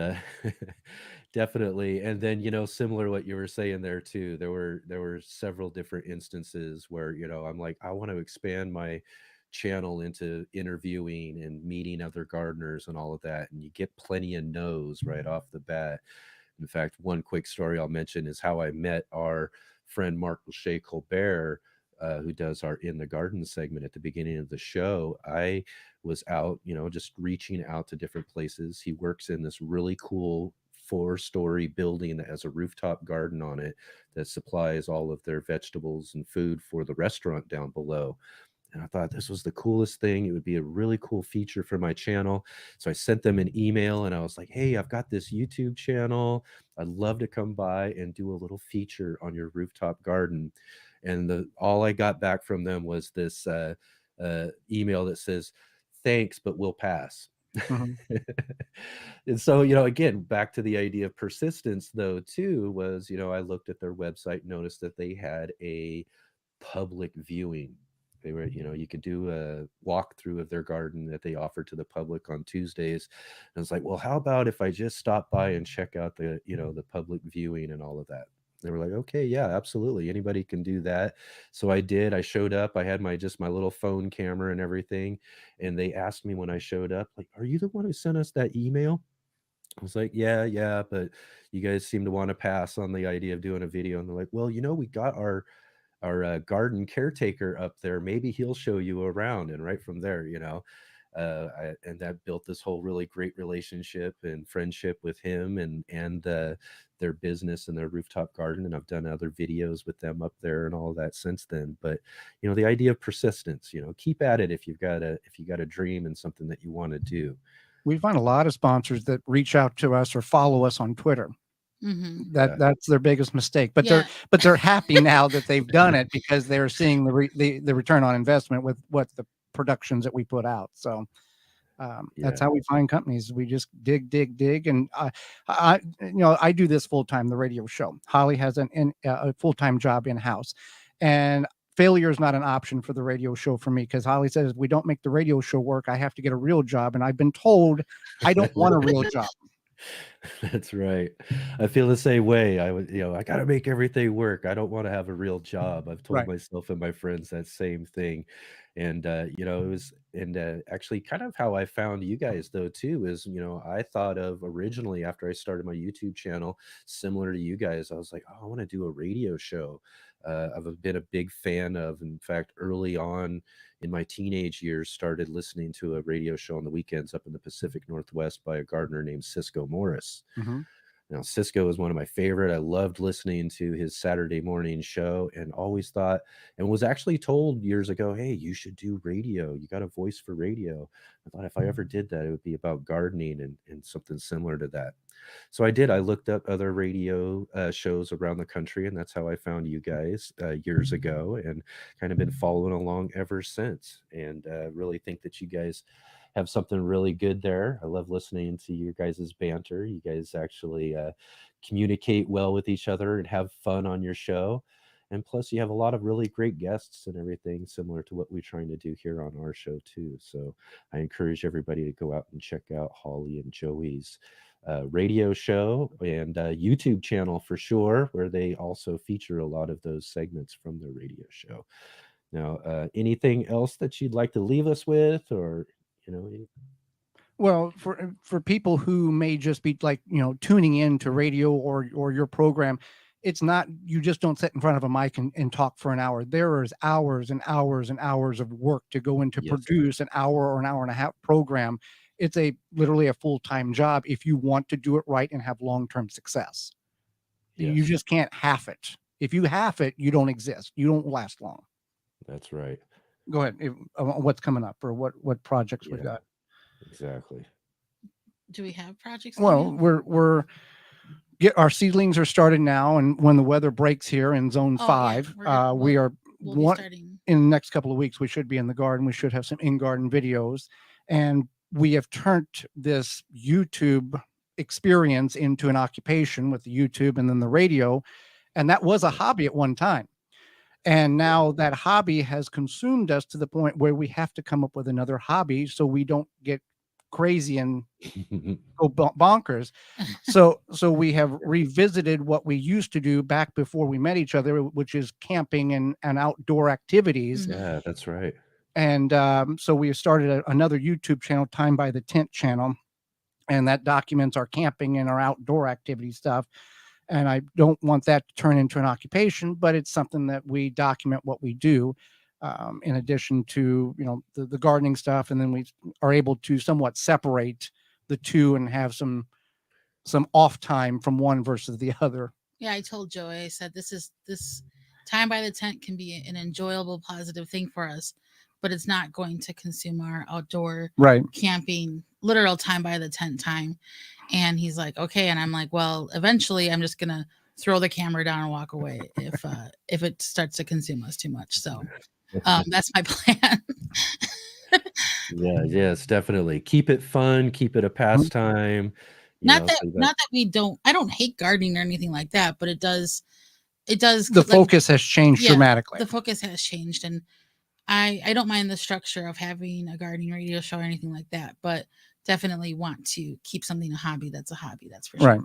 definitely. And then, similar what you were saying there too, there were several different instances where, I'm like, I want to expand my channel into interviewing and meeting other gardeners and all of that. And you get plenty of no's right off the bat. In fact, one quick story I'll mention is how I met our friend Mark Lachey Colbert, who does our In the Garden segment at the beginning of the show. I was out, just reaching out to different places. He works in this really cool 4-story building that has a rooftop garden on it that supplies all of their vegetables and food for the restaurant down below. And I thought this was the coolest thing. It would be a really cool feature for my channel. So I sent them an email and I was like, hey, I've got this YouTube channel. I'd love to come by and do a little feature on your rooftop garden. And all I got back from them was this email that says, thanks, but we'll pass. Mm-hmm. And so, again, back to the idea of persistence, though, too, was, I looked at their website, noticed that they had a public viewing. They were, you could do a walkthrough of their garden that they offer to the public on Tuesdays. And I was like, well, how about if I just stop by and check out the, the public viewing and all of that? They were like, okay, yeah, absolutely. Anybody can do that. So I did. I showed up. I had my little phone camera and everything. And they asked me when I showed up, like, are you the one who sent us that email? I was like, yeah, but you guys seem to want to pass on the idea of doing a video. And they're like, well, we got our garden caretaker up there. Maybe he'll show you around. And right from there, and that built this whole really great relationship and friendship with him and their business and their rooftop garden. And I've done other videos with them up there and all of that since then. But the idea of persistence, keep at it if you got a dream and something that you want to do. We find a lot of sponsors that reach out to us or follow us on Twitter. Mhm. That's their biggest mistake, but Yeah. they're happy now that they've done it because they're seeing the return on investment with what the productions that we put out. So that's Yeah. how we find companies. We just dig, and I do this full time, the radio show. Holly has a full time job in house, and failure is not an option for the radio show for me, because Holly says if we don't make the radio show work, I have to get a real job, and I've been told I don't want a real job. That's right. I feel the same way. I would, I got to make everything work. I don't want to have a real job. I've told Right. myself and my friends that same thing. And, it was, and actually kind of how I found you guys though, too, is, I thought of originally after I started my YouTube channel, similar to you guys, I was like, oh, I want to do a radio show. I've been a big fan of, in fact, early on in my teenage years, started listening to a radio show on the weekends up in the Pacific Northwest by a gardener named Cisco Morris. Mm-hmm. Now, Cisco is one of my favorite. I loved listening to his Saturday morning show and always thought, and was actually told years ago, hey, you should do radio. You got a voice for radio. I thought if I ever did that, it would be about gardening and something similar to that. So I did. I looked up other radio shows around the country, and that's how I found you guys years ago, and kind of been following along ever since. And really think that you guys have something really good there. I love listening to your guys' banter. You guys actually communicate well with each other and have fun on your show. And plus, you have a lot of really great guests and everything, similar to what we're trying to do here on our show, too. So I encourage everybody to go out and check out Holly and Joey's radio show and YouTube channel for sure, where they also feature a lot of those segments from the radio show. Now, anything else that you'd like to leave us with, or Well, for people who may just be like, tuning in to radio or your program, it's not, you just don't sit in front of a mic and talk for an hour. There is hours and hours and hours of work to go into Yes. produce an hour or an hour and a half program. It's literally a full-time job if you want to do it right and have long-term success. You Yes. just can't half it. If you half it, you don't exist. You don't last long. That's right. Go ahead. What's coming up, or what projects we Yeah. got? Exactly. Do we have projects? Well, coming up? our seedlings are started now, and when the weather breaks here in zone Oh, yeah, 5, we'll be starting. in the next couple of weeks, we should be in the garden. We should have some in-garden videos, and we have turned this YouTube experience into an occupation with the YouTube and then the radio, and that was a hobby at one time. And now that hobby has consumed us to the point where we have to come up with another hobby so we don't get crazy and go bonkers. So we have revisited what we used to do back before we met each other, which is camping and outdoor activities. Yeah, that's right. And so we started another YouTube channel, Time by the Tent channel, and that documents our camping and our outdoor activity stuff. And I don't want that to turn into an occupation, but it's something that we document what we do, in addition to, the gardening stuff. And then we are able to somewhat separate the two and have some off time from one versus the other. Yeah, I told Joey, I said, this Time by the Tent can be an enjoyable, positive thing for us, but it's not going to consume our outdoor camping, literal time by the tent time. And he's like, okay. And I'm like, well, eventually I'm just going to throw the camera down and walk away if it starts to consume us too much. So that's my plan. Yes, definitely. Keep it fun, keep it a pastime. Not that I don't hate gardening or anything like that, but it does. The focus has changed dramatically. The focus has changed. And I don't mind the structure of having a gardening radio show or anything like that, but definitely want to keep something a hobby. That's a hobby. That's for sure. Right.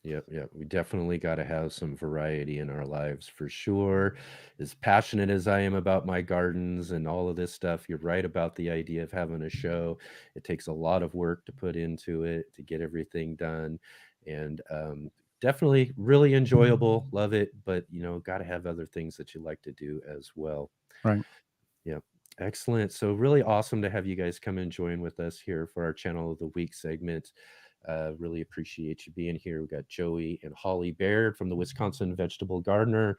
Yep. We definitely got to have some variety in our lives for sure. As passionate as I am about my gardens and all of this stuff, you're right about the idea of having a show. It takes a lot of work to put into it to get everything done. And definitely really enjoyable. Love it. But, got to have other things that you like to do as well. Right. Yeah. Excellent. So really awesome to have you guys come and join with us here for our Channel of the Week segment. Really appreciate you being here. We got Joey and Holly Baird from the Wisconsin Vegetable Gardener.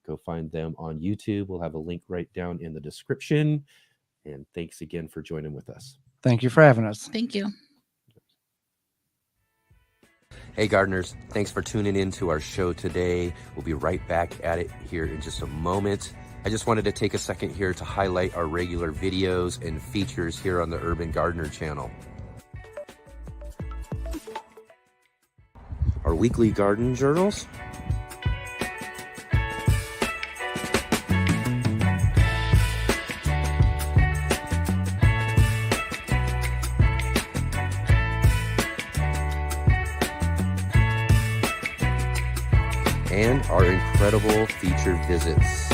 Go find them on YouTube. We'll have a link right down in the description. And thanks again for joining with us. Thank you for having us. Thank you. Hey gardeners, thanks for tuning in to our show today. We'll be right back at it here in just a moment. I just wanted to take a second here to highlight our regular videos and features here on the Urban Gardener channel. Our weekly garden journals, and our incredible featured visits.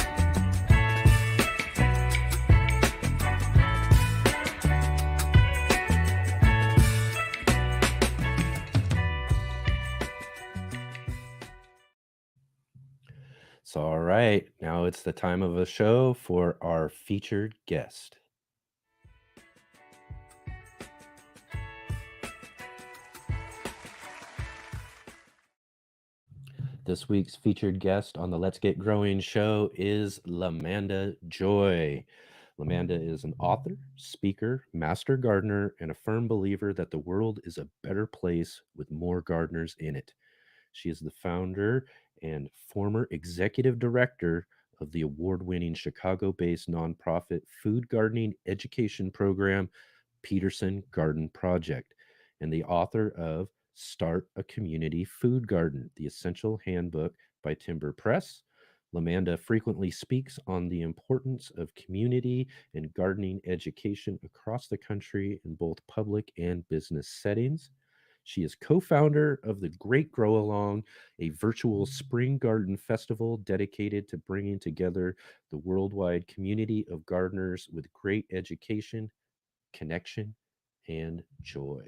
So, all right, now it's the time of a show for our featured guest. This week's featured guest on the Let's Get Growing show is LaManda Joy. LaManda is an author, speaker, master gardener, and a firm believer that the world is a better place with more gardeners in it. She is the founder and former executive director of the award-winning Chicago-based nonprofit food gardening education program, Peterson Garden Project, and the author of Start a Community Food Garden, the Essential Handbook by Timber Press. LaManda frequently speaks on the importance of community and gardening education across the country in both public and business settings. She is co founder of the Great Grow Along, a virtual spring garden festival dedicated to bringing together the worldwide community of gardeners with great education, connection, and joy.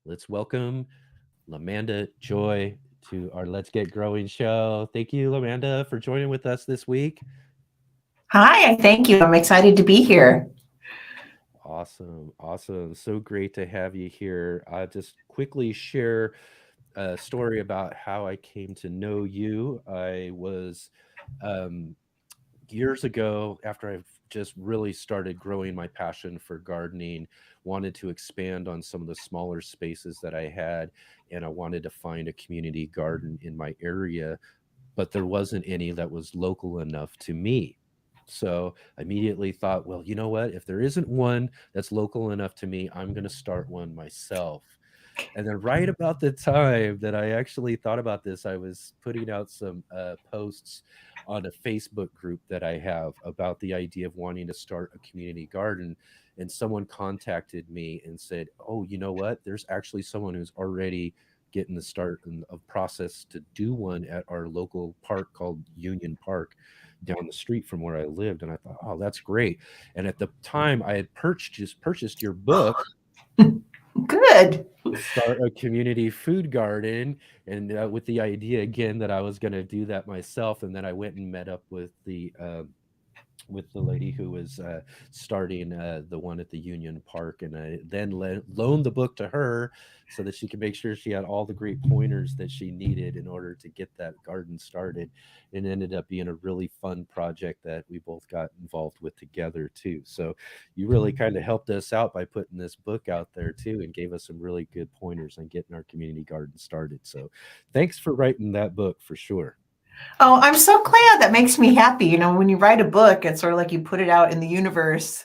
Let's welcome LaManda Joy to our Let's Get Growing show. Thank you, LaManda, for joining with us this week. Hi, thank you. I'm excited to be here. Awesome. Awesome. So great to have you here. I'll just quickly share a story about how I came to know you. I was years ago, after I've just really started growing my passion for gardening, wanted to expand on some of the smaller spaces that I had, and I wanted to find a community garden in my area, but there wasn't any that was local enough to me. So I immediately thought, well, you know what? If there isn't one that's local enough to me, I'm going to start one myself. And then right about the time that I actually thought about this, I was putting out some posts on a Facebook group that I have about the idea of wanting to start a community garden. And someone contacted me and said, oh, you know what? There's actually someone who's already getting the start of process to do one at our local park called Union Park down the street from where I lived. And I thought, oh, that's great. And at the time I had purchased your book. Good. Start a community food garden, and with the idea again that I was going to do that myself. And then I went and met up with the lady who was starting the one at the Union Park, and I then loaned the book to her so that she could make sure she had all the great pointers that she needed in order to get that garden started. And it ended up being a really fun project that we both got involved with together too. So you really kind of helped us out by putting this book out there too, and gave us some really good pointers on getting our community garden started. So thanks for writing that book for sure. Oh, I'm so glad. That makes me happy. You know, when you write a book, it's sort of like you put it out in the universe.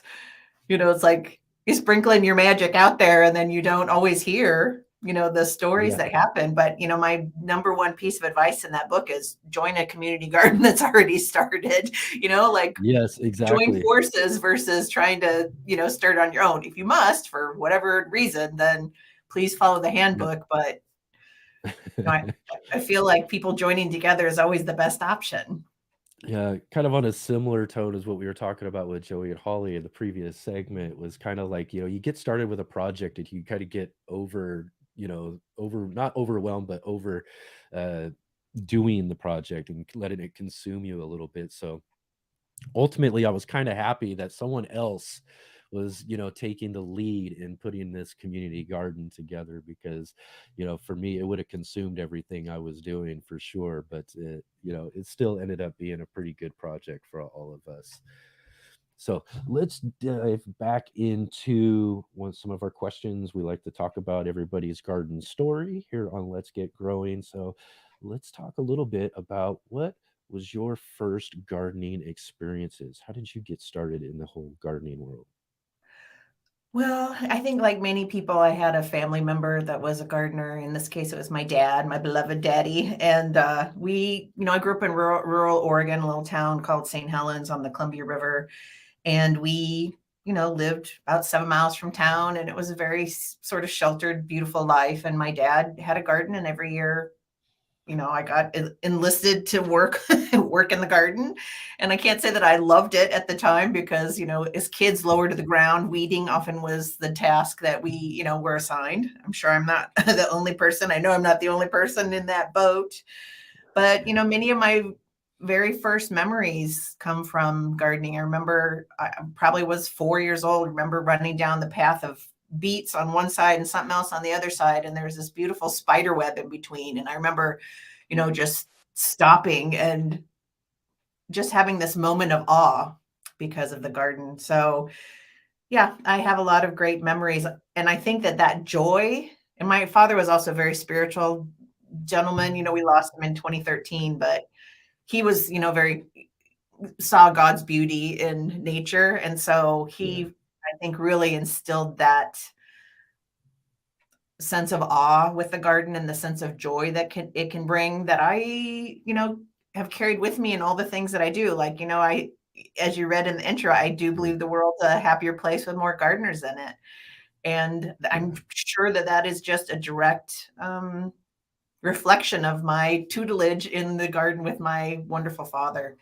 You know, it's like you're sprinkling your magic out there, and then you don't always hear, you know, the stories that happen. But, you know, my number one piece of advice in that book is join a community garden that's already started, you know, like yes, exactly. Join forces versus trying to, you know, start on your own. If you must, for whatever reason, then please follow the handbook. But you know, I feel like people joining together is always the best option. Yeah, kind of on a similar tone as what we were talking about with Joey and Holly in the previous segment, was kind of like, you know, you get started with a project and you kind of get not overwhelmed, but over doing the project and letting it consume you a little bit. So ultimately I was kind of happy that someone else was, you know, taking the lead in putting this community garden together, because, you know, for me, it would have consumed everything I was doing for sure. But it, you know, it still ended up being a pretty good project for all of us. So let's dive back into some of our questions. We like to talk about everybody's garden story here on Let's Get Growing. So let's talk a little bit about what was your first gardening experiences? How did you get started in the whole gardening world? Well, I think like many people, I had a family member that was a gardener. In this case, it was my dad, my beloved daddy. And I grew up in rural Oregon, a little town called St. Helens on the Columbia River. And we, lived about 7 miles from town. And it was a very sort of sheltered, beautiful life. And my dad had a garden, and every year, I got enlisted to work in the garden. And I can't say that I loved it at the time because, as kids lower to the ground, weeding often was the task that we, were assigned. I'm sure I'm not the only person. I know I'm not the only person in that boat. But, many of my very first memories come from gardening. I remember I probably was 4 years old, remember running down the path of beets on one side and something else on the other side. And there's this beautiful spider web in between. And I remember, just stopping and just having this moment of awe because of the garden. So yeah, I have a lot of great memories. And I think that joy, and my father was also a very spiritual gentleman. We lost him in 2013, but he was, very saw God's beauty in nature. And so he, I think, really instilled that sense of awe with the garden and the sense of joy that it can bring that I, have carried with me in all the things that I do. Like, as you read in the intro, I do believe the world's a happier place with more gardeners in it. And I'm sure that is just a direct reflection of my tutelage in the garden with my wonderful father.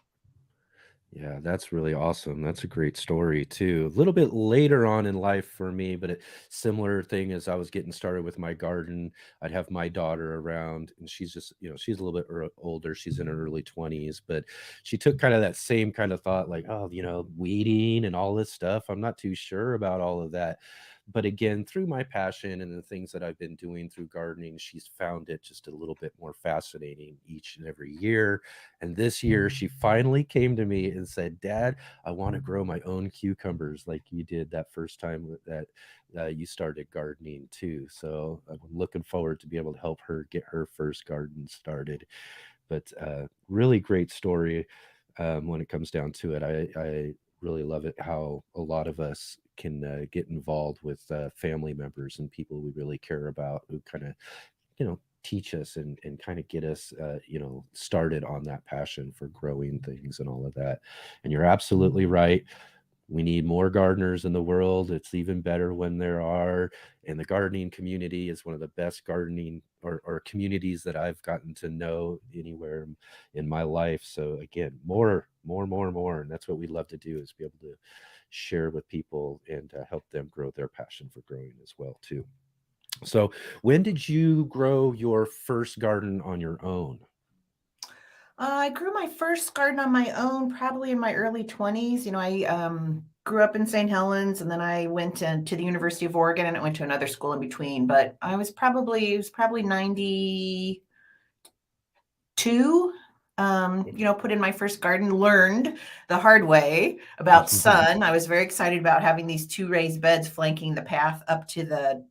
Yeah, that's really awesome. That's a great story too. A little bit later on in life for me, but a similar thing as I was getting started with my garden, I'd have my daughter around, and she's just, she's a little bit older. She's in her early 20s, but she took kind of that same kind of thought, like, oh, weeding and all this stuff. I'm not too sure about all of that. But again, through my passion and the things that I've been doing through gardening, she's found it just a little bit more fascinating each and every year. And this year, she finally came to me and said, Dad, I want to grow my own cucumbers like you did that first time that you started gardening too. So I'm looking forward to be able to help her get her first garden started. But really great story when it comes down to it. I really love it how a lot of us can get involved with family members and people we really care about who kind of, teach us and kind of get us, started on that passion for growing things and all of that. And you're absolutely right. We need more gardeners in the world. It's even better when there are. And the gardening community is one of the best gardening or communities that I've gotten to know anywhere in my life. So again, more. And that's what we love to do, is be able to share with people and help them grow their passion for growing as well too. So when did you grow your first garden on your own? I grew my first garden on my own probably in my early 20s. I grew up in St. Helens, and then I went to the University of Oregon, and I went to another school in between. But it was probably 92. Put in my first garden, learned the hard way about sun. I was very excited about having these 2 raised beds flanking the path up to the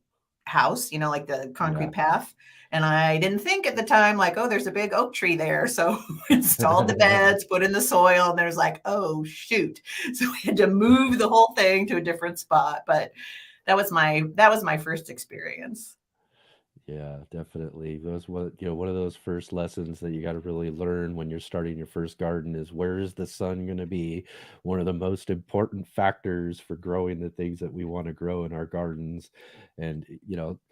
house, like the concrete path. And I didn't think at the time, like, oh, there's a big oak tree there. So installed the beds, put in the soil, and there's like, oh, shoot. So we had to move the whole thing to a different spot. But that was my first experience. Yeah, definitely. Those one of those first lessons that you got to really learn when you're starting your first garden is, where is the sun going to be? One of the most important factors for growing the things that we want to grow in our gardens. And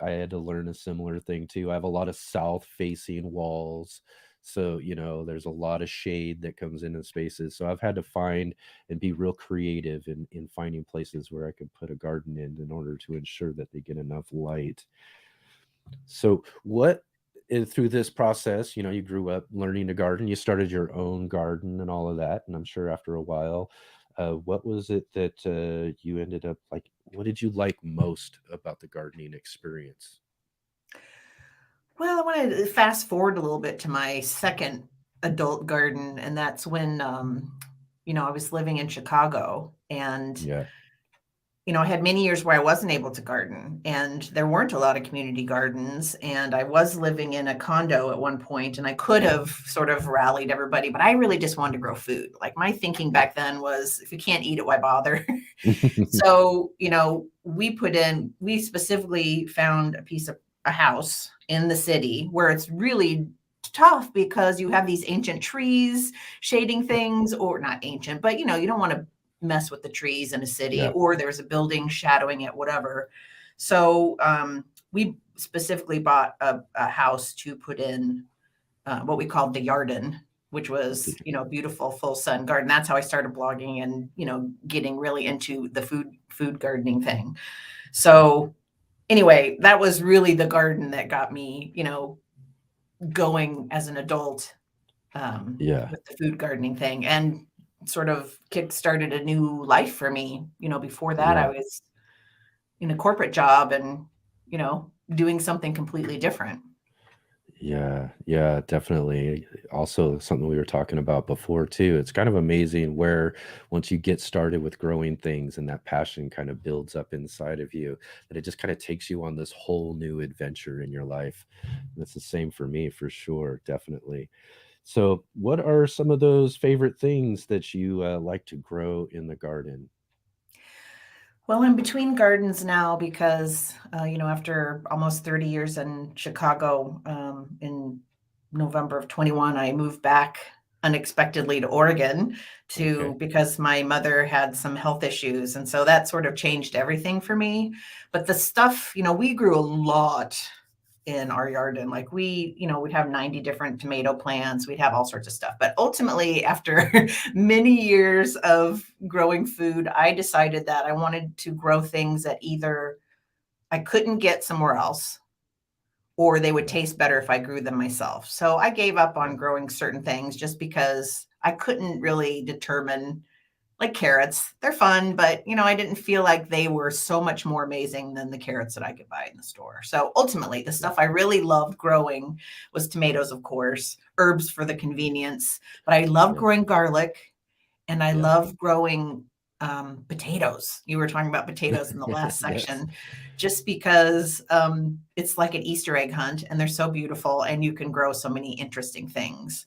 I had to learn a similar thing too. I have a lot of south facing walls. So, there's a lot of shade that comes into spaces. So I've had to find and be real creative in finding places where I could put a garden in order to ensure that they get enough light. So through this process, you grew up learning to garden, you started your own garden and all of that. And I'm sure after a while, what was it that you ended up like? What did you like most about the gardening experience? Well, I want to fast forward a little bit to my second adult garden, and that's when I was living in Chicago, and Yeah. I had many years where I wasn't able to garden, and there weren't a lot of community gardens. And I was living in a condo at one point, and I could have sort of rallied everybody, but I really just wanted to grow food. Like, my thinking back then was, if you can't eat it, why bother? So, we specifically found a house in the city where it's really tough because you have these ancient trees shading things, or not ancient, but you don't want to mess with the trees in a city, Yeah. or there's a building shadowing it, whatever. So we specifically bought a house to put in what we called the Yarden, which was, beautiful full sun garden. That's how I started blogging and, getting really into the food gardening thing. So anyway, that was really the garden that got me, going as an adult Yeah. with the food gardening thing, and sort of kick-started a new life for me. Before that, I Yeah. was in a corporate job and, doing something completely different. Yeah, yeah, definitely. Also, something we were talking about before too. It's kind of amazing where once you get started with growing things and that passion kind of builds up inside of you, that it just kind of takes you on this whole new adventure in your life. That's the same for me, for sure, definitely. So, what are some of those favorite things that you like to grow in the garden? Well, I'm between gardens now because, after almost 30 years in Chicago, in November of 21, I moved back unexpectedly to Oregon Okay. because my mother had some health issues. And so that sort of changed everything for me. But the stuff, we grew a lot in our yard, and like we'd have 90 different tomato plants, we'd have all sorts of stuff. But ultimately, after many years of growing food, I decided that I wanted to grow things that either I couldn't get somewhere else, or they would Yeah. taste better if I grew them myself. So I gave up Yeah. on growing certain things just because I couldn't really determine, like carrots. They're fun, but I didn't feel like they were so much more amazing than the carrots that I could buy in the store. So ultimately, the Yeah. stuff I really loved growing was tomatoes, of course, herbs for the convenience, but I love Yeah. growing garlic, and I Yeah. love growing potatoes. You were talking about potatoes in the last Yes. section, just because it's like an Easter egg hunt, and they're so beautiful, and you can grow so many interesting things.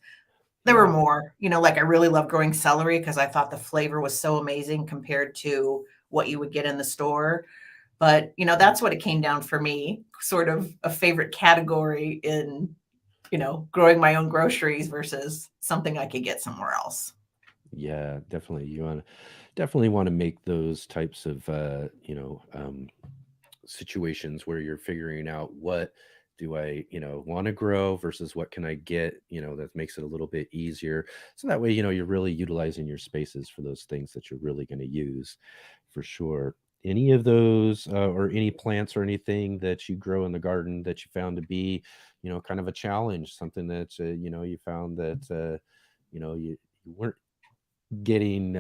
There were Yeah. more, like I really love growing celery because I thought the flavor was so amazing compared to what you would get in the store. But, Yeah. that's what it came down for me, sort of a favorite category in, growing my own groceries versus something I could get somewhere else. Yeah, definitely. Definitely want to make those types of situations where you're figuring out what do I, want to grow versus what can I get, that makes it a little bit easier. So that way, you're really utilizing your spaces for those things that you're really going to use for sure. Any of those or any plants or anything that you grow in the garden that you found to be, kind of a challenge, something that, you found that, you weren't getting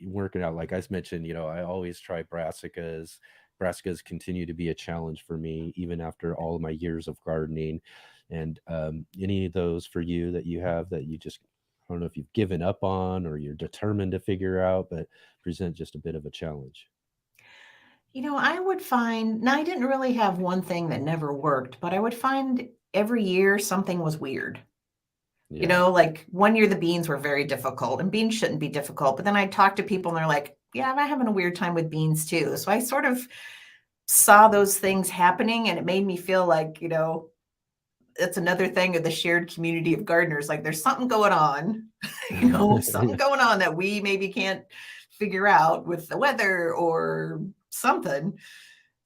working out, like I mentioned, I always try brassicas. Brassicas continue to be a challenge for me even after all of my years of gardening. And any of those for you that you have that you just, I don't know if you've given up on or you're determined to figure out, but present just a bit of a challenge. I would find, now I didn't really have one thing that never worked, but I would find every year something was weird. Yeah. Like one year the beans were very difficult, and beans shouldn't be difficult. But then I talk to people and they're like, yeah, I'm having a weird time with beans too. So I sort of saw Yeah. those things happening, and it made me feel like, it's another thing of the shared community of gardeners. Like there's something going on, something Yeah. going on that we maybe can't figure out with the weather or something.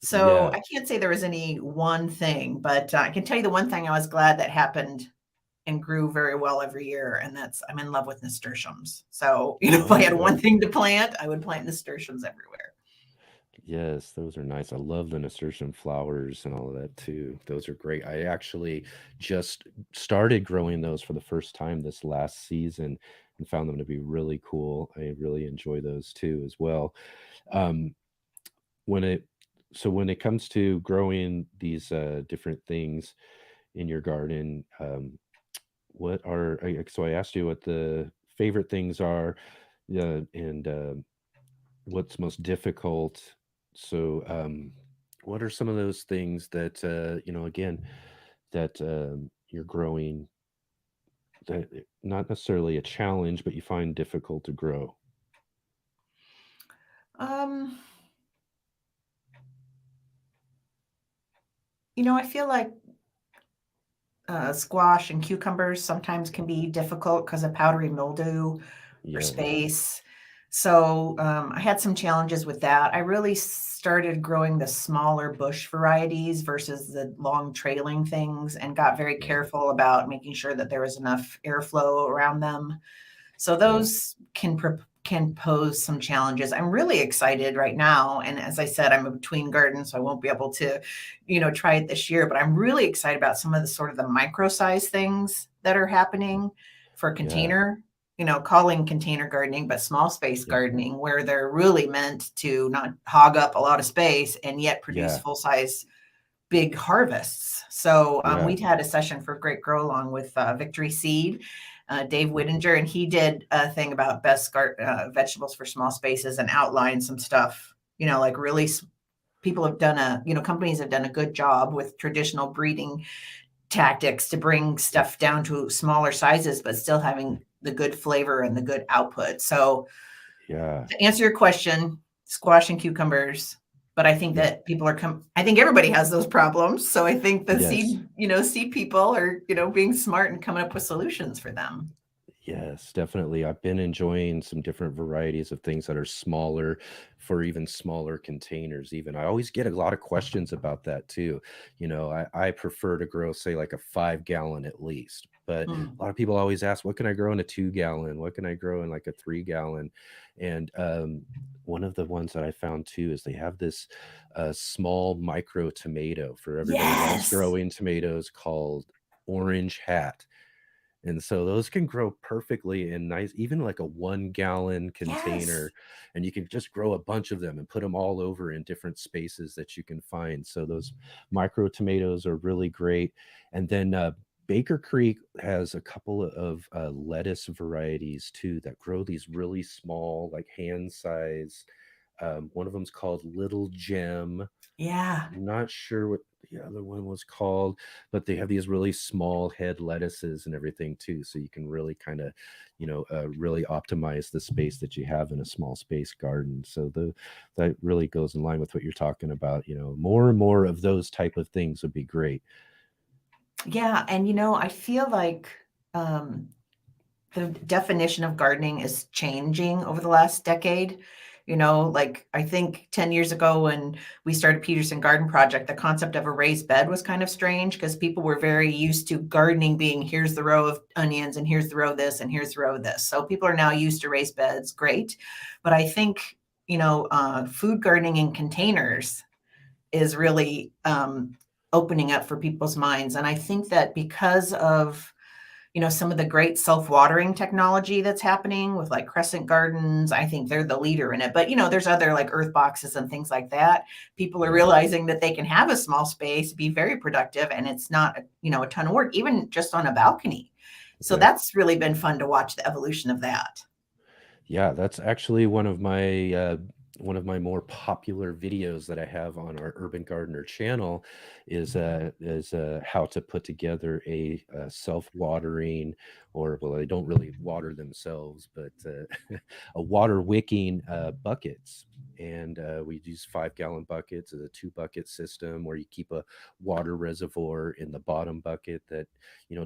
So Yeah. I can't say there was any one thing, but I can tell you the one thing I was glad that happened and grew very well every year, and that's I'm in love with nasturtiums. So, if I had Oh, one thing to plant, I would plant nasturtiums everywhere. yes, those are nice. I love the nasturtium flowers and all of that too. Those are great. I actually just started growing those for the first time this last season and found them to be really cool. I really enjoy those too as well. Um, when it when it comes to growing these different things in your garden, what are so I asked you what the favorite things are. Yeah, and what's most difficult. So, what are some of those things that again, that you're growing that not necessarily a challenge, but you find difficult to grow? Um, I feel like squash and cucumbers sometimes can be difficult because of powdery mildew or Yes. space. So I had some challenges with that. I really started growing the smaller bush varieties versus the long trailing things and got very Yeah. careful about making sure that there was enough airflow around them. So Yeah. those can pose some challenges. I'm really excited right now, and as I said, I'm a between gardens, so I won't be able to, try it this year. But I'm really excited about some of the sort of the micro size things that are happening for Yeah. container. Calling container gardening, but small space Yeah. gardening, where they're really meant to not hog up a lot of space and yet produce Yeah. full size big harvests. So Yeah. we'd had a session for Great Grow Along with Victory Seed, Dave Mhm. Whittinger, and he did a thing about best vegetables for small spaces and outlined some stuff. Like really, people have done companies have done a good job with traditional breeding tactics to bring stuff down to smaller sizes, but still having the good flavor and the good output. So Yeah. to answer your question, squash and cucumbers. But I think Yeah. that people are I think everybody has those problems. So I think the Yes. seed people are, being smart and coming up with solutions for them. Yes, definitely. I've been enjoying some different varieties of things that are smaller for even smaller containers. Even I always get a lot of questions about that too. I prefer to grow, say, like a 5 gallon at least. But Mm. a lot of people always ask, what can I grow in a 2 gallon? What can I grow in like a 3 gallon? And one of the ones that I found too is they have this small micro tomato for everybody loves Yes. growing tomatoes called Orange Hat. And so those can grow perfectly in nice, even like a 1 gallon Yes. container, and you can just grow a bunch of them and put them all over in different spaces that you can find. So those micro tomatoes are really great. And then Baker Creek has a couple of lettuce varieties too that grow these really small, like hand size. One of them's called Little Gem. Yeah. I'm not sure what the other one was called, but they have these really small head lettuces and everything too. So you can really kind of, really optimize the space that you have in a small space garden. So that really goes in line with what you're talking about. More and more of those type of things would be great. Yeah. And I feel like um, the definition of gardening is changing over the last decade. Like I think 10 years ago when we started Peterson Garden Project, the concept of a raised bed was kind of strange because people were very used to gardening being here's the row of onions and here's the row of this and here's the row of this. So people are now used to raised beds. Great. But I think, food gardening in containers is really opening up for people's minds. And I think that because of some of the great self-watering technology that's happening with like Crescent Gardens. I think they're the leader in it. But there's other like earth boxes and things like that. People are Yeah. realizing that they can have a small space, be very productive, and it's not, a ton of work, even just on a balcony. So Okay. that's really been fun to watch the evolution of that. Yeah, that's actually one of my more popular videos that I have on our Urban Gardener channel is how to put together a self-watering, or well, they don't really water themselves, but a water wicking buckets. And we use 5 gallon buckets as a 2 bucket system where you keep a water reservoir in the bottom bucket that,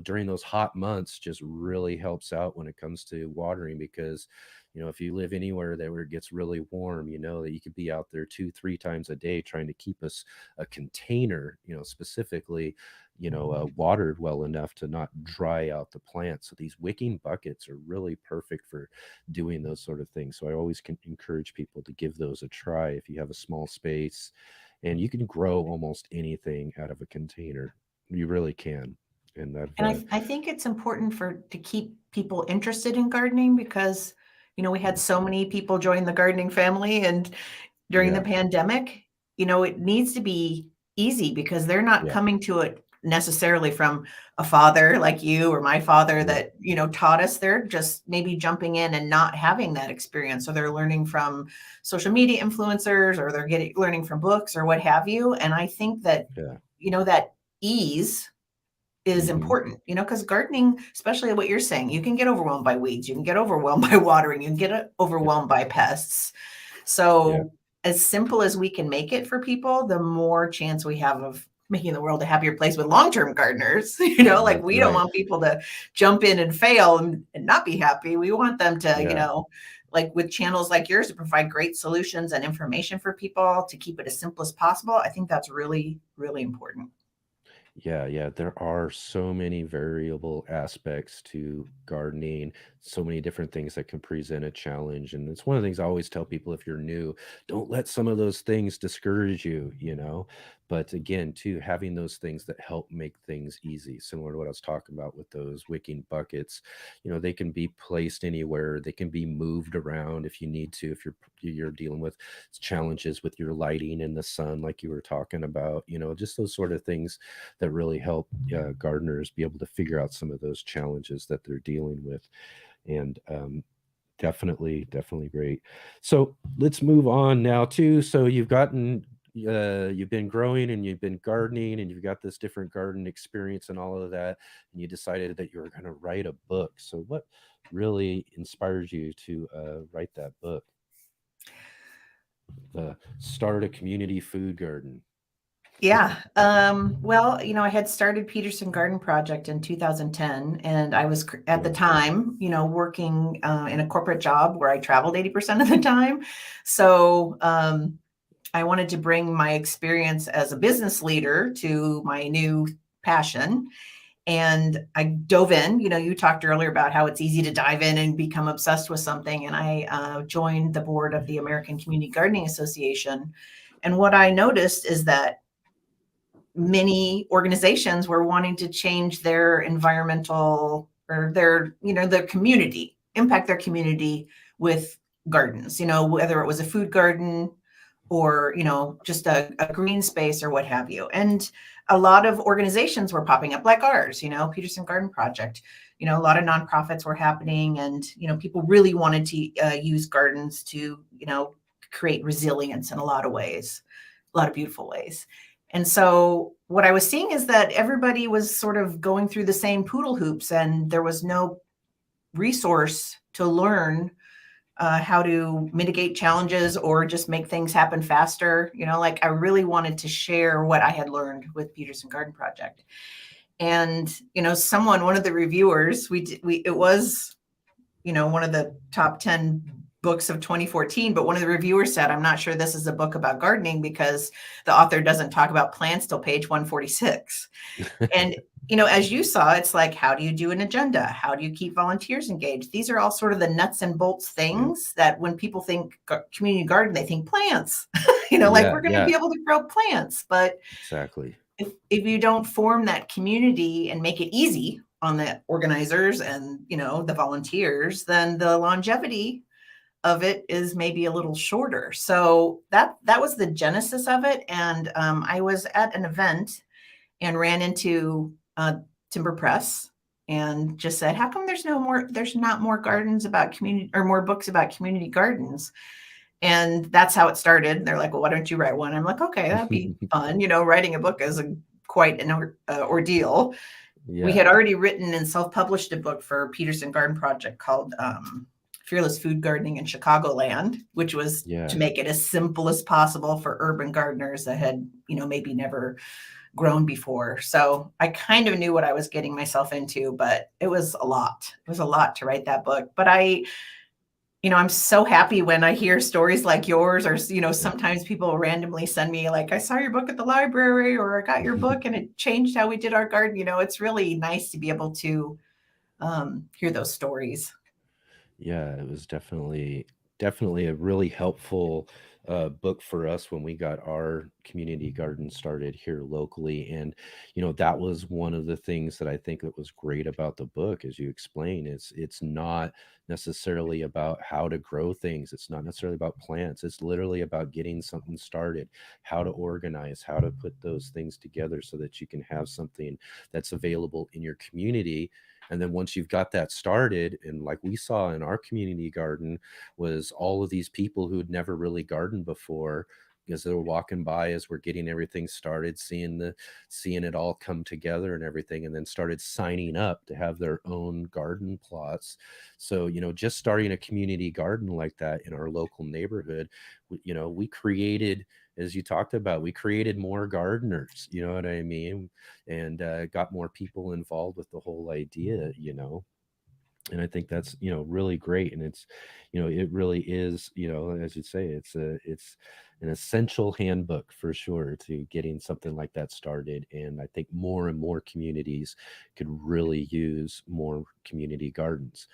during those hot months just really helps out when it comes to watering because if you live anywhere that where it gets really warm, that you could be out there 2, 3 times a day trying to keep us a container, specifically, watered well enough to not dry out the plant. So these wicking buckets are really perfect for doing those sort of things. So I always can encourage people to give those a try if you have a small space, and you can grow almost anything out of a container. You really can. And that, And I think it's important to keep people interested in gardening because, we had so many people join the gardening family, and during the yeah, pandemic, it needs to be easy because they're not yeah, coming to it necessarily from a father like you or my father Yeah. that, taught us. They're just maybe jumping in and not having that experience. So they're learning from social media influencers, or they're learning from books or what have you. And I think that, Yeah. that ease is Mhm. important, because gardening, especially what you're saying, you can get overwhelmed by weeds, you can get overwhelmed by watering, you can get overwhelmed by pests. So as simple as we can make it for people, the more chance we have of making the world a happier place with long-term gardeners. Like That's we don't right. want people to jump in and fail and not be happy. We want them to, Yeah. like with channels like yours, to provide great solutions and information for people to keep it as simple as possible. I think that's really, really important. Yeah, there are so many variable aspects to gardening, so many different things that can present a challenge. And it's one of the things I always tell people if you're new, don't let some of those things discourage you. But again, too, having those things that help make things easy, similar to what I was talking about with those wicking buckets, they can be placed anywhere, they can be moved around if you need to, if you're dealing with challenges with your lighting in the sun, like you were talking about, just those sort of things that really help gardeners be able to figure out some of those challenges that they're dealing with. And definitely great. So let's move on now too. So you've been growing and you've been gardening and you've got this different garden experience and all of that, and you decided that you were going to write a book. So what really inspired you to write that book? Start a community food garden. Yeah. Well, I had started Peterson Garden Project in 2010, and I was at the time, working in a corporate job where I traveled 80% of the time. So I wanted to bring my experience as a business leader to my new passion. And I dove in. You talked earlier about how it's easy to dive in and become obsessed with something. And I joined the board of the American Community Gardening Association. And what I noticed is that many organizations were wanting to change their environmental or their community, impact their community with gardens, whether it was a food garden or, just a green space or what have you. And a lot of organizations were popping up like ours, Peterson Garden Project, a lot of nonprofits were happening, and, people really wanted to use gardens to, create resilience in a lot of ways, a lot of beautiful ways. And so what I was seeing is that everybody was sort of going through the same poodle hoops, and there was no resource to learn how to mitigate challenges or just make things happen faster. Like I really wanted to share what I had learned with Peterson Garden Project. And, one of the reviewers, it was, one of the top 10 books of 2014, but one of the reviewers said, I'm not sure this is a book about gardening because the author doesn't talk about plants till page 146. And, as you saw, it's like, how do you do an agenda? How do you keep volunteers engaged? These are all sort of the nuts and bolts things that when people think community garden, they think plants, like we're going to be able to grow plants. But exactly, if you don't form that community and make it easy on the organizers and, the volunteers, then the longevity of it is maybe a little shorter. So that was the genesis of it. And I was at an event and ran into Timber Press and just said, how come there's not more gardens about community, or more books about community gardens? And that's how it started. They're like, well, why don't you write one? I'm like, okay, that'd be fun. Writing a book is quite an ordeal. Yeah. We had already written and self-published a book for Peterson Garden Project called Fearless Food Gardening in Chicagoland, which was to make it as simple as possible for urban gardeners that had, maybe never grown before. So I kind of knew what I was getting myself into, but it was a lot. It was a lot to write that book. But I'm so happy when I hear stories like yours, or, sometimes people randomly send me like, I saw your book at the library, or I got your book and it changed how we did our garden. It's really nice to be able to hear those stories. Yeah, it was definitely a really helpful book for us when we got our community garden started here locally. And that was one of the things that I think that was great about the book, as you explain. It's not necessarily about how to grow things, it's not necessarily about plants, it's literally about getting something started, how to organize, how to put those things together so that you can have something that's available in your community. And then once you've got that started, and like we saw in our community garden, was all of these people who had never really gardened before, because they were walking by as we're getting everything started, seeing it all come together and everything, and then started signing up to have their own garden plots. So just starting a community garden like that in our local neighborhood, we created, as you talked about, we created more gardeners, you know what I mean, and got more people involved with the whole idea. And I think that's really great. And it's it really is, as you say, it's an essential handbook for sure to getting something like that started. And I think more and more communities could really use more community gardens.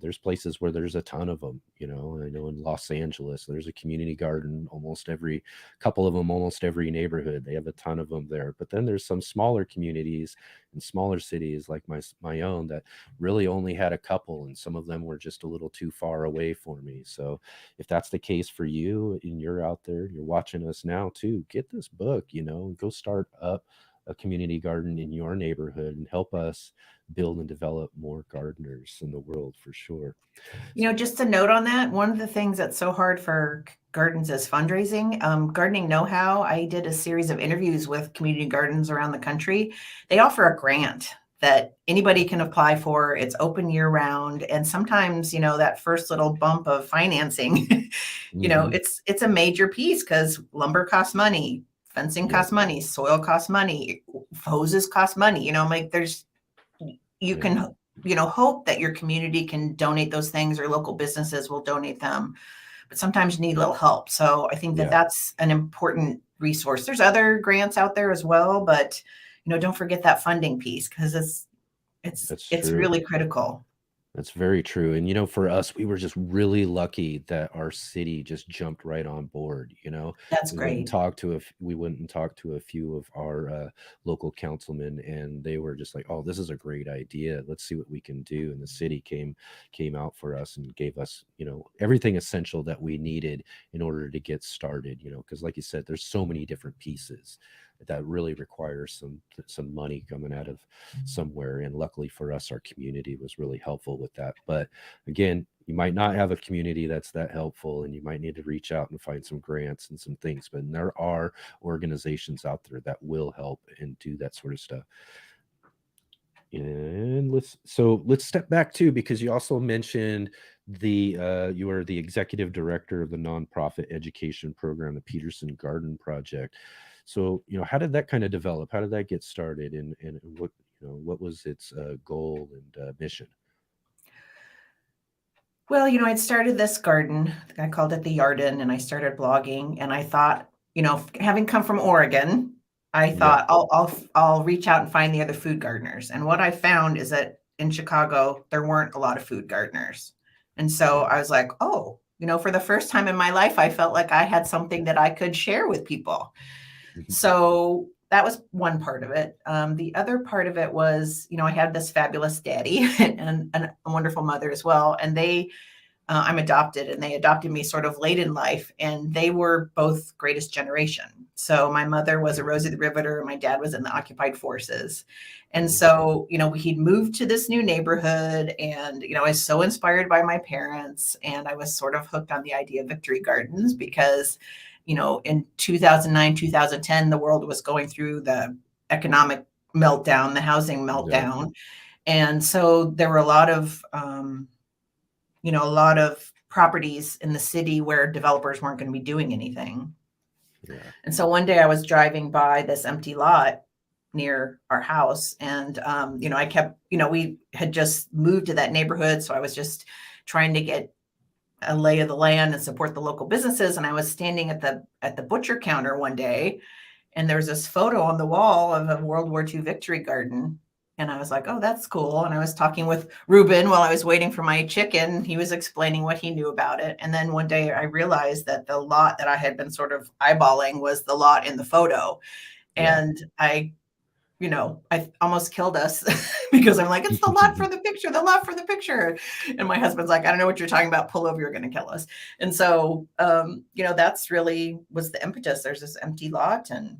There's places where there's a ton of them. I know in Los Angeles there's a community garden almost every couple of them, almost every neighborhood. They have a ton of them there. But then there's some smaller communities in smaller cities like my own that really only had a couple, and some of them were just a little too far away for me. So if that's the case for you and you're out there, you're watching us now too, get this book, go start up a community garden in your neighborhood and help us build and develop more gardeners in the world for sure. Just a note on that, one of the things that's so hard for gardens is fundraising. Gardening Know-How, I did a series of interviews with community gardens around the country. They offer a grant that anybody can apply for. It's open year round. And sometimes, that first little bump of financing, it's a major piece because lumber costs money, fencing costs money, soil costs money, hoses cost money, you can hope that your community can donate those things or local businesses will donate them, but sometimes you need a little help. So I think that that's an important resource. There's other grants out there as well, but don't forget that funding piece because it's really critical. That's very true. And for us, we were just really lucky that our city just jumped right on board. That's we great. We went and talked to a few of our local councilmen, and they were just like, "Oh, this is a great idea. Let's see what we can do." And the city came out for us and gave us everything essential that we needed in order to get started. Because like you said, there's so many different pieces that really requires some money coming out of somewhere. And luckily for us, our community was really helpful with that. But again, you might not have a community that's that helpful, and you might need to reach out and find some grants and some things. But there are organizations out there that will help and do that sort of stuff. And let's step back too, because you also mentioned you are the executive director of the nonprofit education program, the Peterson Garden Project. So, how did that kind of develop? How did that get started? And what was its goal and mission? Well, I'd started this garden. I called it the Yarden, and I started blogging. And I thought, having come from Oregon, I thought I'll reach out and find the other food gardeners. And what I found is that in Chicago, there weren't a lot of food gardeners. And so I was like, oh, for the first time in my life, I felt like I had something that I could share with people. So that was one part of it. The other part of it was, I had this fabulous daddy and a wonderful mother as well. And I'm adopted, and they adopted me sort of late in life, and they were both greatest generation. So my mother was a Rosie the Riveter, and my dad was in the occupied forces. And so, he'd moved to this new neighborhood, and, I was so inspired by my parents, and I was sort of hooked on the idea of victory gardens because, in 2009, 2010, the world was going through the economic meltdown, the housing meltdown. And so there were a lot of properties in the city where developers weren't going to be doing anything. And so one day I was driving by this empty lot near our house, and I kept, we had just moved to that neighborhood, so I was just trying to get a lay of the land and support the local businesses. And I was standing at the butcher counter one day, and there was this photo on the wall of a World War II victory garden. And I was like, oh, that's cool. And I was talking with Ruben while I was waiting for my chicken. He was explaining what he knew about it. And then one day I realized that the lot that I had been sort of eyeballing was the lot in the photo. And I almost killed us because I'm like, it's the lot for the picture, the lot for the picture. And my husband's like, I don't know what you're talking about. Pull over, you're going to kill us. And so, that's really was the impetus. There's this empty lot, and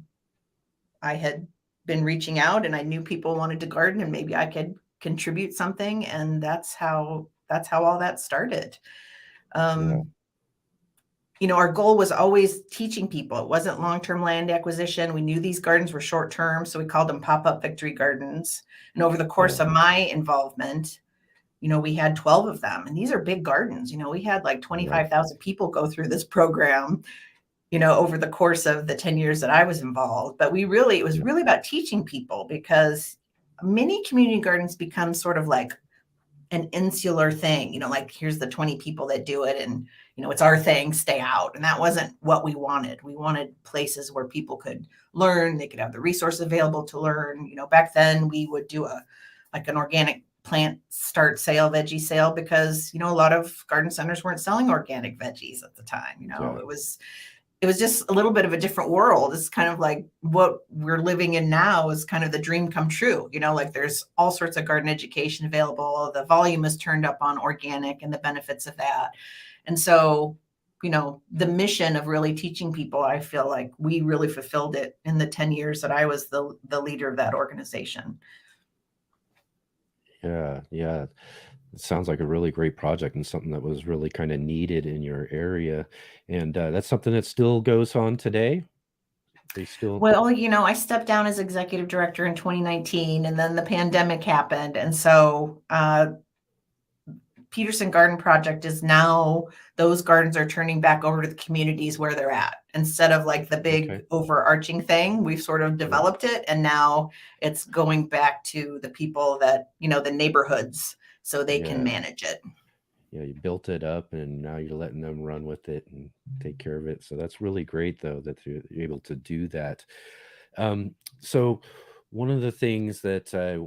I had been reaching out, and I knew people wanted to garden, and maybe I could contribute something. And that's how all that started. Our goal was always teaching people. It wasn't long-term land acquisition. We knew these gardens were short-term, so we called them pop-up victory gardens. And over the course of my involvement, we had 12 of them. And these are big gardens. We had like 25,000 people go through this program, over the course of the 10 years that I was involved. But it was really about teaching people, because many community gardens become sort of like an insular thing, like here's the 20 people that do it, and it's our thing, stay out. And that wasn't what we wanted. We wanted places where people could learn, they could have the resources available to learn. Back then we would do an organic plant start sale, veggie sale, because a lot of garden centers weren't selling organic veggies at the time. It was just a little bit of a different world. It's kind of like what we're living in now is kind of the dream come true. Like there's all sorts of garden education available. The volume is turned up on organic and the benefits of that. And so, the mission of really teaching people, I feel like we really fulfilled it in the 10 years that I was the leader of that organization. Yeah. It sounds like a really great project and something that was really kind of needed in your area. And that's something that still goes on today. They still. Well, I stepped down as executive director in 2019, and then the pandemic happened. And so Peterson Garden Project is now, those gardens are turning back over to the communities where they're at. Instead of like the big overarching thing, we've sort of developed it. And now it's going back to the people that, the neighborhoods, so they can manage it. Yeah, you built it up, and now you're letting them run with it and take care of it. So that's really great, though, that you're able to do that. So one of the things that I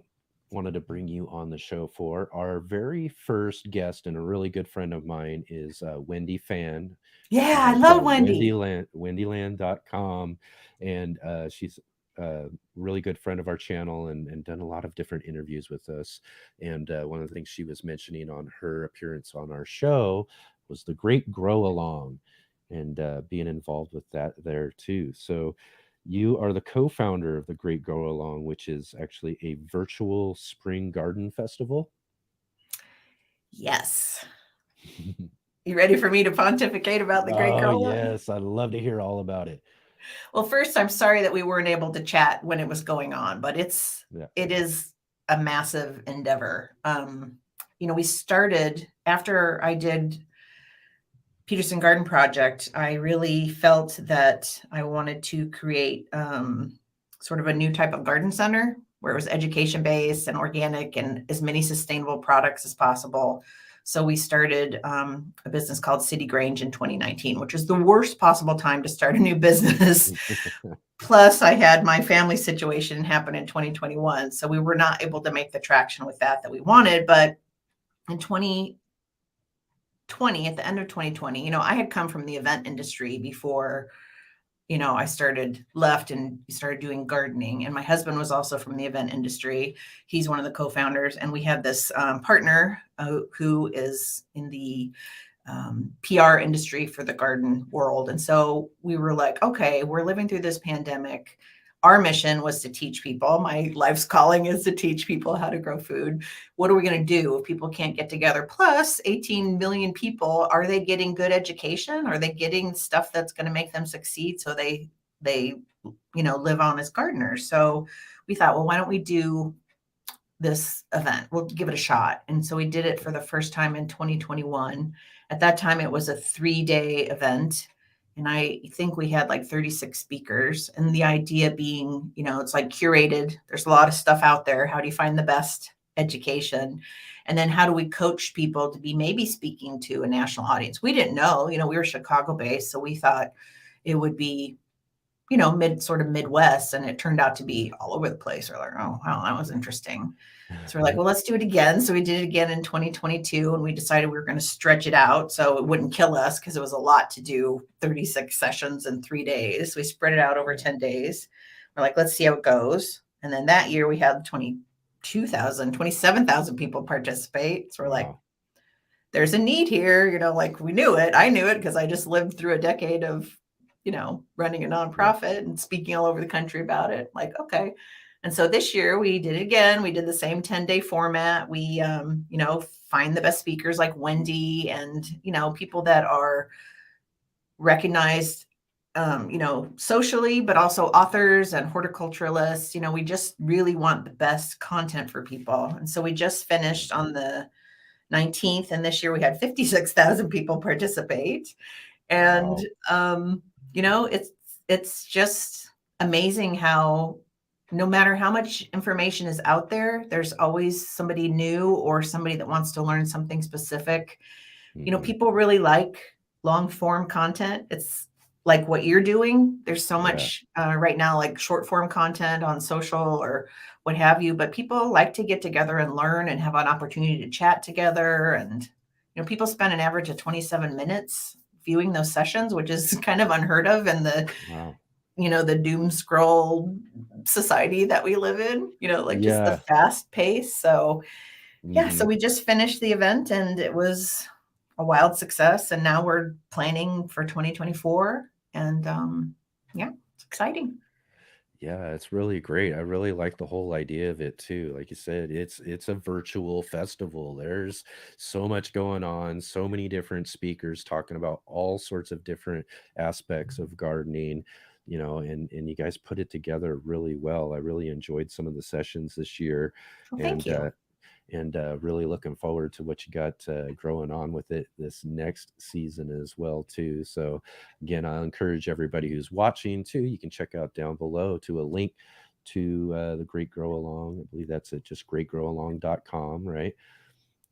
wanted to bring you on the show for, our very first guest and a really good friend of mine is Wendy Fan. Yeah, I love Wendy. Wendyland.com. And she's a really good friend of our channel and done a lot of different interviews with us. And one of the things she was mentioning on her appearance on our show was the Great Grow Along, and being involved with that there too. So you are the co-founder of the Great Grow Along, which is actually a virtual spring garden festival. Yes. You ready for me to pontificate about the Great Grow Along? Yes, I'd love to hear all about it. Well, first, I'm sorry that we weren't able to chat when it was going on, but it is a massive endeavor. We started after I did Peterson Garden Project. I really felt that I wanted to create sort of a new type of garden center where it was education based and organic and as many sustainable products as possible. So we started a business called City Grange in 2019, which is the worst possible time to start a new business. Plus, I had my family situation happen in 2021. So we were not able to make the traction with that we wanted. But in 2020, at the end of 2020, I had come from the event industry before, I left and started doing gardening. And my husband was also from the event industry. He's one of the co-founders. And we had this partner who is in the PR industry for the garden world. And so we were like, okay, we're living through this pandemic. Our mission was to teach people. My life's calling is to teach people how to grow food. What are we going to do if people can't get together? Plus 18 million people, are they getting good education? Are they getting stuff that's going to make them succeed so they live on as gardeners? So we thought, well, why don't we do this event? We'll give it a shot. And so we did it for the first time in 2021. At that time, it was a 3-day event. And I think we had like 36 speakers. And the idea being, it's like curated. There's a lot of stuff out there. How do you find the best education? And then how do we coach people to be maybe speaking to a national audience? We didn't know, we were Chicago based. So we thought it would be sort of Midwest, and it turned out to be all over the place. We're like, oh, wow, that was interesting. So we're like, well, let's do it again. So we did it again in 2022, and we decided we were going to stretch it out so it wouldn't kill us because it was a lot to do 36 sessions in 3 days. We spread it out over 10 days. We're like, let's see how it goes. And then that year we had 27,000 people participate. So we're like, there's a need here, like we knew it. I knew it because I just lived through a decade of, running a nonprofit and speaking all over the country about it. Like, okay. And so this year we did it again. We did the same 10-day format. We, find the best speakers like Wendy and, people that are recognized, socially, but also authors and horticulturalists. We just really want the best content for people. And so we just finished on the 19th, and this year we had 56,000 people participate. And, it's just amazing how no matter how much information is out there, there's always somebody new or somebody that wants to learn something specific. People really like long form content. It's like what you're doing. There's so much right now, like short form content on social or what have you, but people like to get together and learn and have an opportunity to chat together. And, people spend an average of 27 minutes viewing those sessions, which is kind of unheard of in the, the doom scroll society that we live in, just the fast pace. So so we just finished the event and it was a wild success. And now we're planning for 2024. And it's exciting. Yeah, it's really great. I really like the whole idea of it too. Like you said, it's a virtual festival. There's so much going on, so many different speakers talking about all sorts of different aspects of gardening, and you guys put it together really well. I really enjoyed some of the sessions this year. Well, thank you. And really looking forward to what you got growing on with it this next season as well too. So again, I encourage everybody who's watching too, you can check out down below to a link to the Great Grow Along. I believe that's at just greatgrowalong.com, right?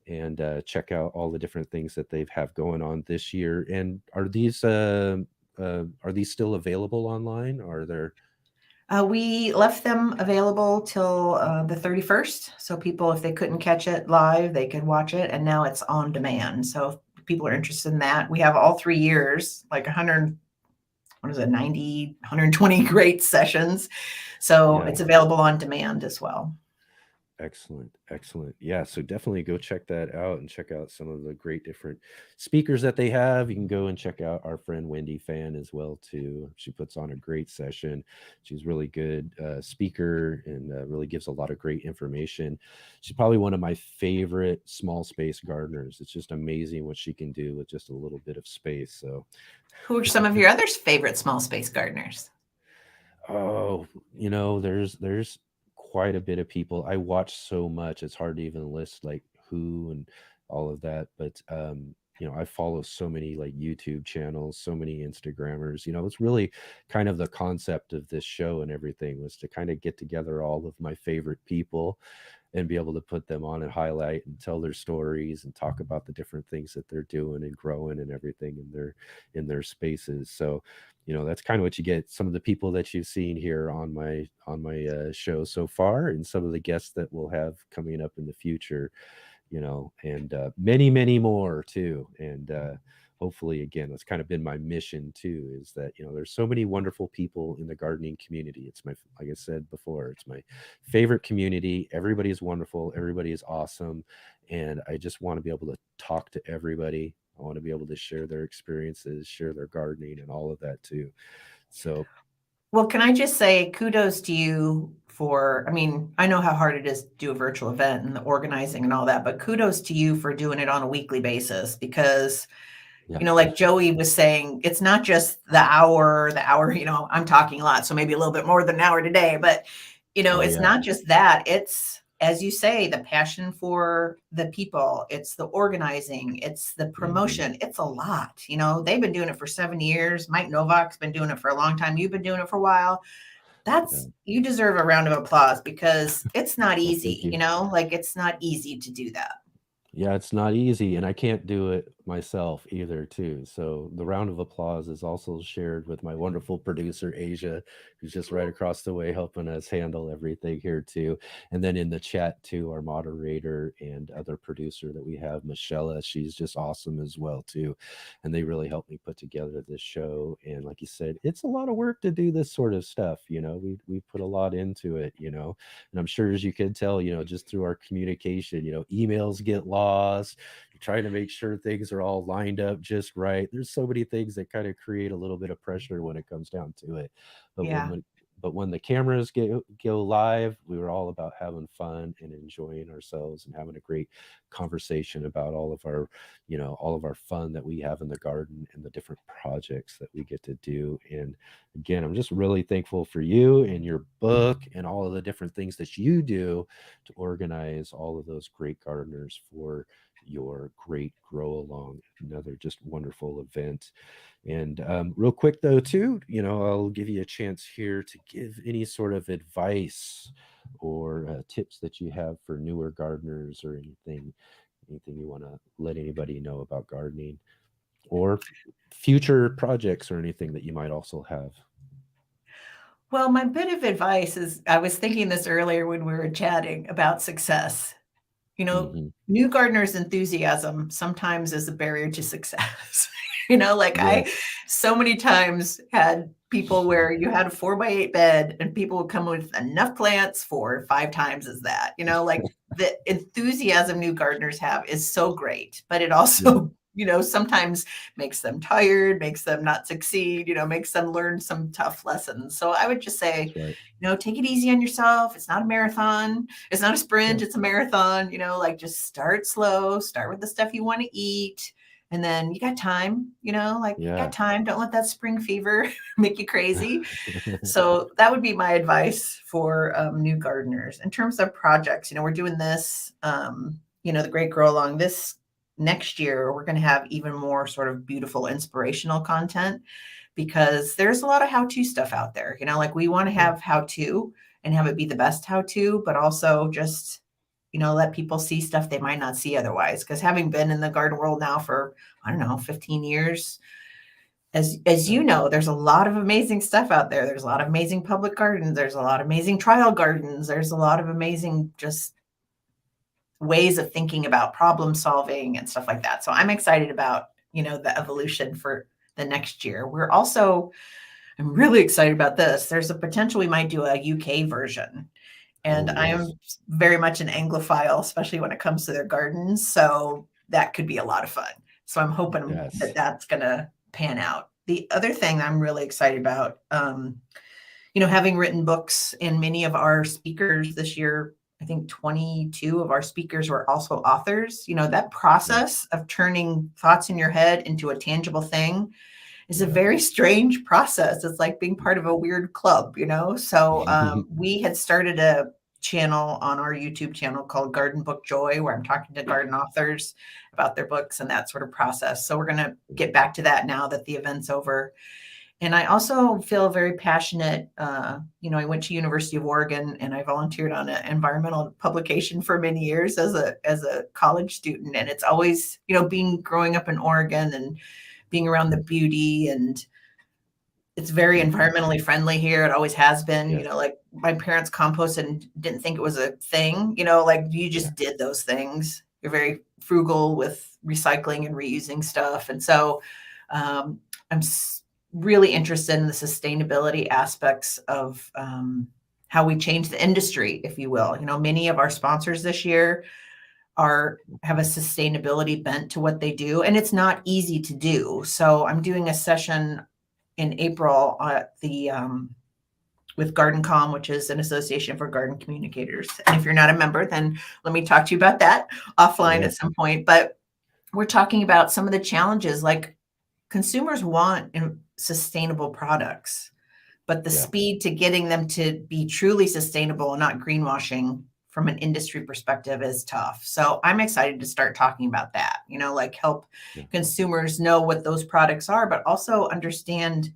And check out all the different things that they've have going on this year. And are these still available online? Are there We left them available till the 31st. So people, if they couldn't catch it live, they could watch it. And now it's on demand. So if people are interested in that, we have all 3 years, like 100, 90, 120 great sessions. So it's available on demand as well. Excellent. Yeah, so definitely go check that out and check out some of the great different speakers that they have. You can go and check out our friend Wendy Fan as well too. She puts on a great session. She's really good speaker and really gives a lot of great information. She's probably one of my favorite small space gardeners. It's just amazing what she can do with just a little bit of space. So who are some of your other favorite small space gardeners? Oh, there's quite a bit of people. I watch so much, it's hard to even list like who and all of that. But I follow so many like YouTube channels, so many Instagrammers. It's really kind of the concept of this show and everything was to kind of get together all of my favorite people and be able to put them on and highlight and tell their stories and talk about the different things that they're doing and growing and everything in their spaces. So that's kind of what you get. Some of the people that you've seen here on my show so far, and some of the guests that we'll have coming up in the future, and many more too. And hopefully, again, that's kind of been my mission too, is that there's so many wonderful people in the gardening community. It's like I said before, it's my favorite community. Everybody is wonderful, everybody is awesome, and I just want to be able to talk to everybody. I want to be able to share their experiences, share their gardening and all of that too. So, well, can I just say kudos to you I know how hard it is to do a virtual event and the organizing and all that, but kudos to you for doing it on a weekly basis because, like Joey was saying, it's not just the hour, I'm talking a lot, so maybe a little bit more than an hour today, but, it's not just that. It's, as you say, the passion for the people, it's the organizing, it's the promotion. It's a lot. They've been doing it for 7 years. Mike Novak's been doing it for a long time. You've been doing it for a while. You deserve a round of applause because it's not easy, it's not easy to do that. Yeah, it's not easy. And I can't do it myself either too. So the round of applause is also shared with my wonderful producer Asia, who's just right across the way helping us handle everything here too. And then in the chat too, our moderator and other producer that we have, Michelle, she's just awesome as well too. And they really helped me put together this show. And like you said, it's a lot of work to do this sort of stuff. We put a lot into it, and I'm sure as you can tell, just through our communication, emails get lost. You're trying to make sure things are all lined up just right. There's so many things that kind of create a little bit of pressure when it comes down to it. But Yeah. when the cameras go live, we were all about having fun and enjoying ourselves and having a great conversation about all of our fun that we have in the garden and the different projects that we get to do. And again, I'm just really thankful for you and your book and all of the different things that you do to organize all of those great gardeners for your great grow along, another just wonderful event. And real quick though too, I'll give you a chance here to give any sort of advice or tips that you have for newer gardeners, or anything you want to let anybody know about gardening, or future projects, or anything that you might also have. Well, my bit of advice is, I was thinking this earlier when we were chatting about success. New gardeners' enthusiasm sometimes is a barrier to success. I Yes. so many times had people where you had a 4x8 bed and people would come with enough plants for 5 times as that. The enthusiasm new gardeners have is so great, but it also, sometimes makes them tired, makes them not succeed, makes them learn some tough lessons. So I would just say, That's right. take it easy on yourself. It's not a marathon. It's not a sprint. Yeah. It's a marathon. Just start slow, start with the stuff you want to eat. And then you got time, you got time. Don't let that spring fever make you crazy. So that would be my advice for new gardeners. In terms of projects, we're doing this, the Great Grow Along this next year. We're going to have even more sort of beautiful, inspirational content, because there's a lot of how-to stuff out there. We want to have how-to and have it be the best how-to, but also just, let people see stuff they might not see otherwise. Because having been in the garden world now for, 15 years, as there's a lot of amazing stuff out there. There's a lot of amazing public gardens. There's a lot of amazing trial gardens. There's a lot of amazing just ways of thinking about problem solving and stuff like that. So I'm excited about, the evolution for the next year. I'm really excited about this. There's a potential we might do a UK version. And I am very much an Anglophile, especially when it comes to their gardens. So that could be a lot of fun. So I'm hoping that that's going to pan out. The other thing I'm really excited about, having written books, and many of our speakers this year, I think 22 of our speakers were also authors. That process of turning thoughts in your head into a tangible thing is a very strange process. It's like being part of a weird club, So we had started a channel on our YouTube channel called Garden Book Joy, where I'm talking to garden authors about their books and that sort of process. So we're going to get back to that now that the event's over. And I also feel very passionate. I went to University of Oregon and I volunteered on an environmental publication for many years as a college student. And it's always, growing up in Oregon and being around the beauty, and it's very environmentally friendly here. It always has been, like my parents composted and didn't think it was a thing, you just did those things. You're very frugal with recycling and reusing stuff. And so I'm really interested in the sustainability aspects of how we change the industry, if you will. Many of our sponsors this year have a sustainability bent to what they do, and it's not easy to do. So I'm doing a session in April at with GardenCom, which is an association for garden communicators. And if you're not a member, then let me talk to you about that offline at some point. But we're talking about some of the challenges, like consumers want sustainable products, but the speed to getting them to be truly sustainable and not greenwashing from an industry perspective is tough. So I'm excited to start talking about that, help consumers know what those products are, but also understand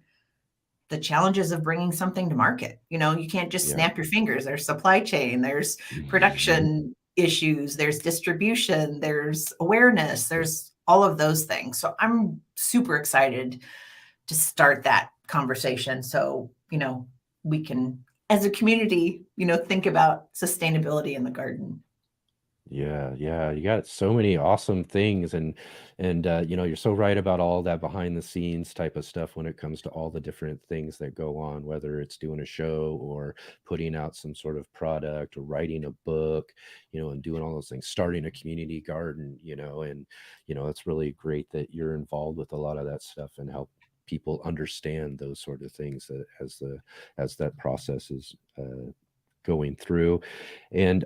the challenges of bringing something to market. You can't just snap your fingers. There's supply chain, there's production issues, there's distribution, there's awareness, there's all of those things. So I'm super excited to start that conversation. So, we can, as a community, think about sustainability in the garden. Yeah, yeah, you got so many awesome things, and you're so right about all that behind the scenes type of stuff when it comes to all the different things that go on, whether it's doing a show or putting out some sort of product or writing a book, and doing all those things, starting a community garden, and it's really great that you're involved with a lot of that stuff and help people understand those sort of things that as that process is going through. And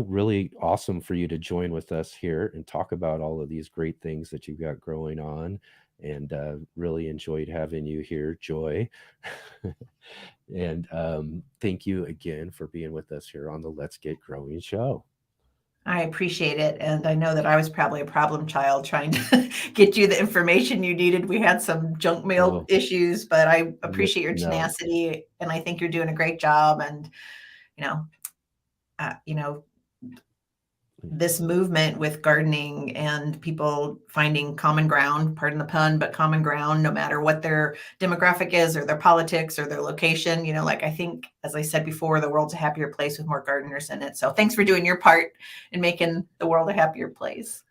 really awesome for you to join with us here and talk about all of these great things that you've got growing on. And really enjoyed having you here, Joy. And thank you again for being with us here on the Let's Get Growing show. I appreciate it. And I know that I was probably a problem child trying to get you the information you needed. We had some junk mail issues, but I appreciate your tenacity, and I think you're doing a great job. And, this movement with gardening and people finding common ground, pardon the pun, but common ground, no matter what their demographic is or their politics or their location, I think, as I said before, the world's a happier place with more gardeners in it. So thanks for doing your part in making the world a happier place.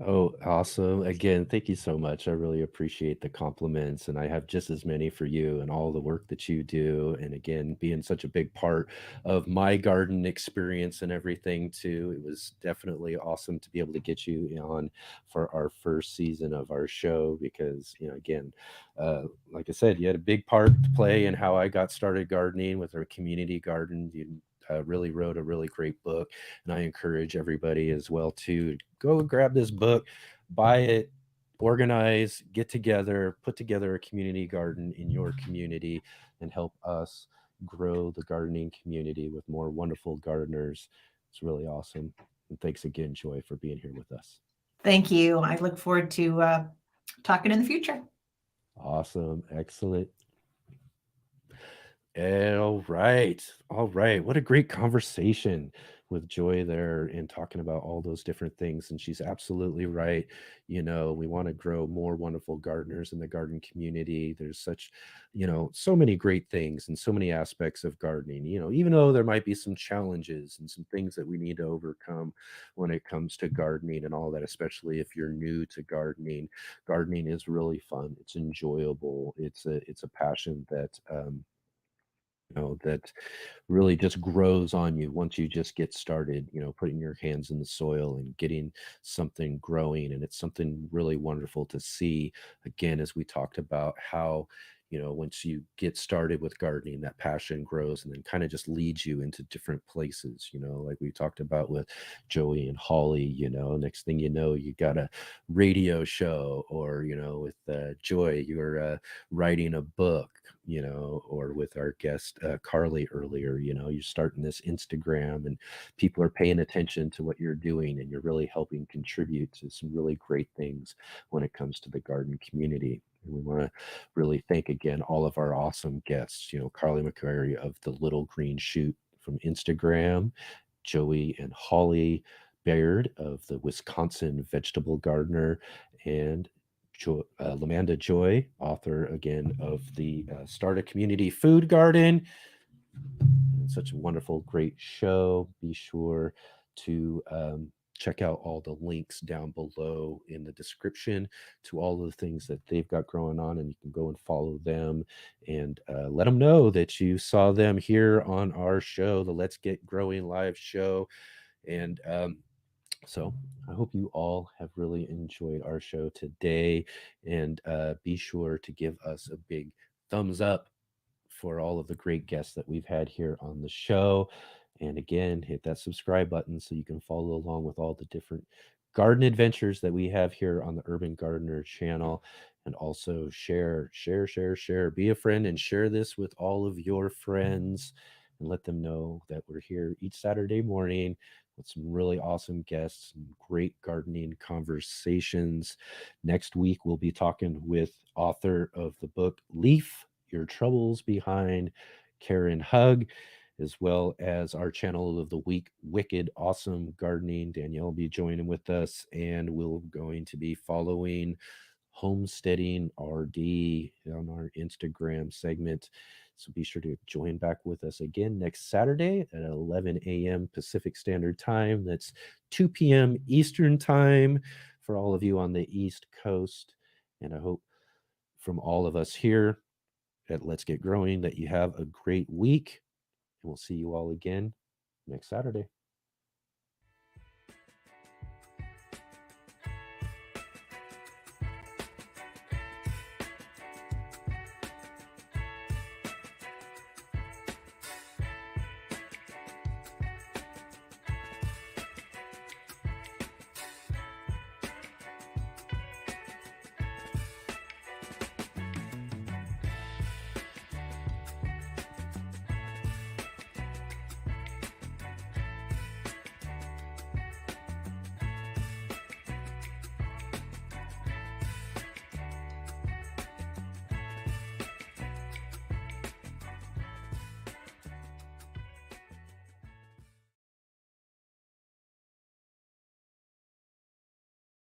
Oh, awesome. Again, thank you so much. I really appreciate the compliments, and I have just as many for you and all the work that you do. And again, being such a big part of my garden experience and everything too. It was definitely awesome to be able to get you on for our first season of our show because, again, like I said, you had a big part to play in how I got started gardening with our community garden. You really wrote a really great book, and I encourage everybody as well to go grab this book, buy it, organize, get together, put together a community garden in your community, and help us grow the gardening community with more wonderful gardeners. It's really awesome. And thanks again, Joy, for being here with us. Thank you. I look forward to talking in the future. Awesome. Excellent. All right. All right. What a great conversation with Joy there and talking about all those different things. And she's absolutely right. We want to grow more wonderful gardeners in the garden community. There's such, so many great things and so many aspects of gardening, even though there might be some challenges and some things that we need to overcome when it comes to gardening and all that, especially if you're new to gardening. Gardening is really fun. It's enjoyable. It's a passion that, that really just grows on you once you just get started, putting your hands in the soil and getting something growing. And it's something really wonderful to see, again, as we talked about how, once you get started with gardening, that passion grows and then kind of just leads you into different places, like we talked about with Joey and Holly. Next thing you know, you got a radio show, or, with Joy, you're writing a book, or with our guest Carly earlier, you're starting this Instagram and people are paying attention to what you're doing, and you're really helping contribute to some really great things when it comes to the garden community. And we want to really thank again all of our awesome guests, Carly McQuarrie of the Little Green Shoot from Instagram, Joey and Holly Baird of the Wisconsin Vegetable Gardener, and LaManda Joy, author again of the Start a Community Food Garden. Such a wonderful, great show. Be sure to check out all the links down below in the description to all of the things that they've got going on, and you can go and follow them and let them know that you saw them here on our show, the Let's Get Growing live show. And so I hope you all have really enjoyed our show today, and be sure to give us a big thumbs up for all of the great guests that we've had here on the show. And again, hit that subscribe button so you can follow along with all the different garden adventures that we have here on the Urban Gardener channel. And also share. Be a friend and share this with all of your friends and let them know that we're here each Saturday morning with some really awesome guests and great gardening conversations. Next week, we'll be talking with author of the book Leaf, Your Troubles Behind, Karen Hug. as well as our channel of the week, Wicked Awesome Gardening. Danielle will be joining with us, and we're going to be following Homesteading RD on our Instagram segment. So be sure to join back with us again next Saturday at 11 a.m. Pacific Standard Time. That's 2 p.m. Eastern Time for all of you on the East Coast. And I hope from all of us here at Let's Get Growing that you have a great week. And we'll see you all again next Saturday.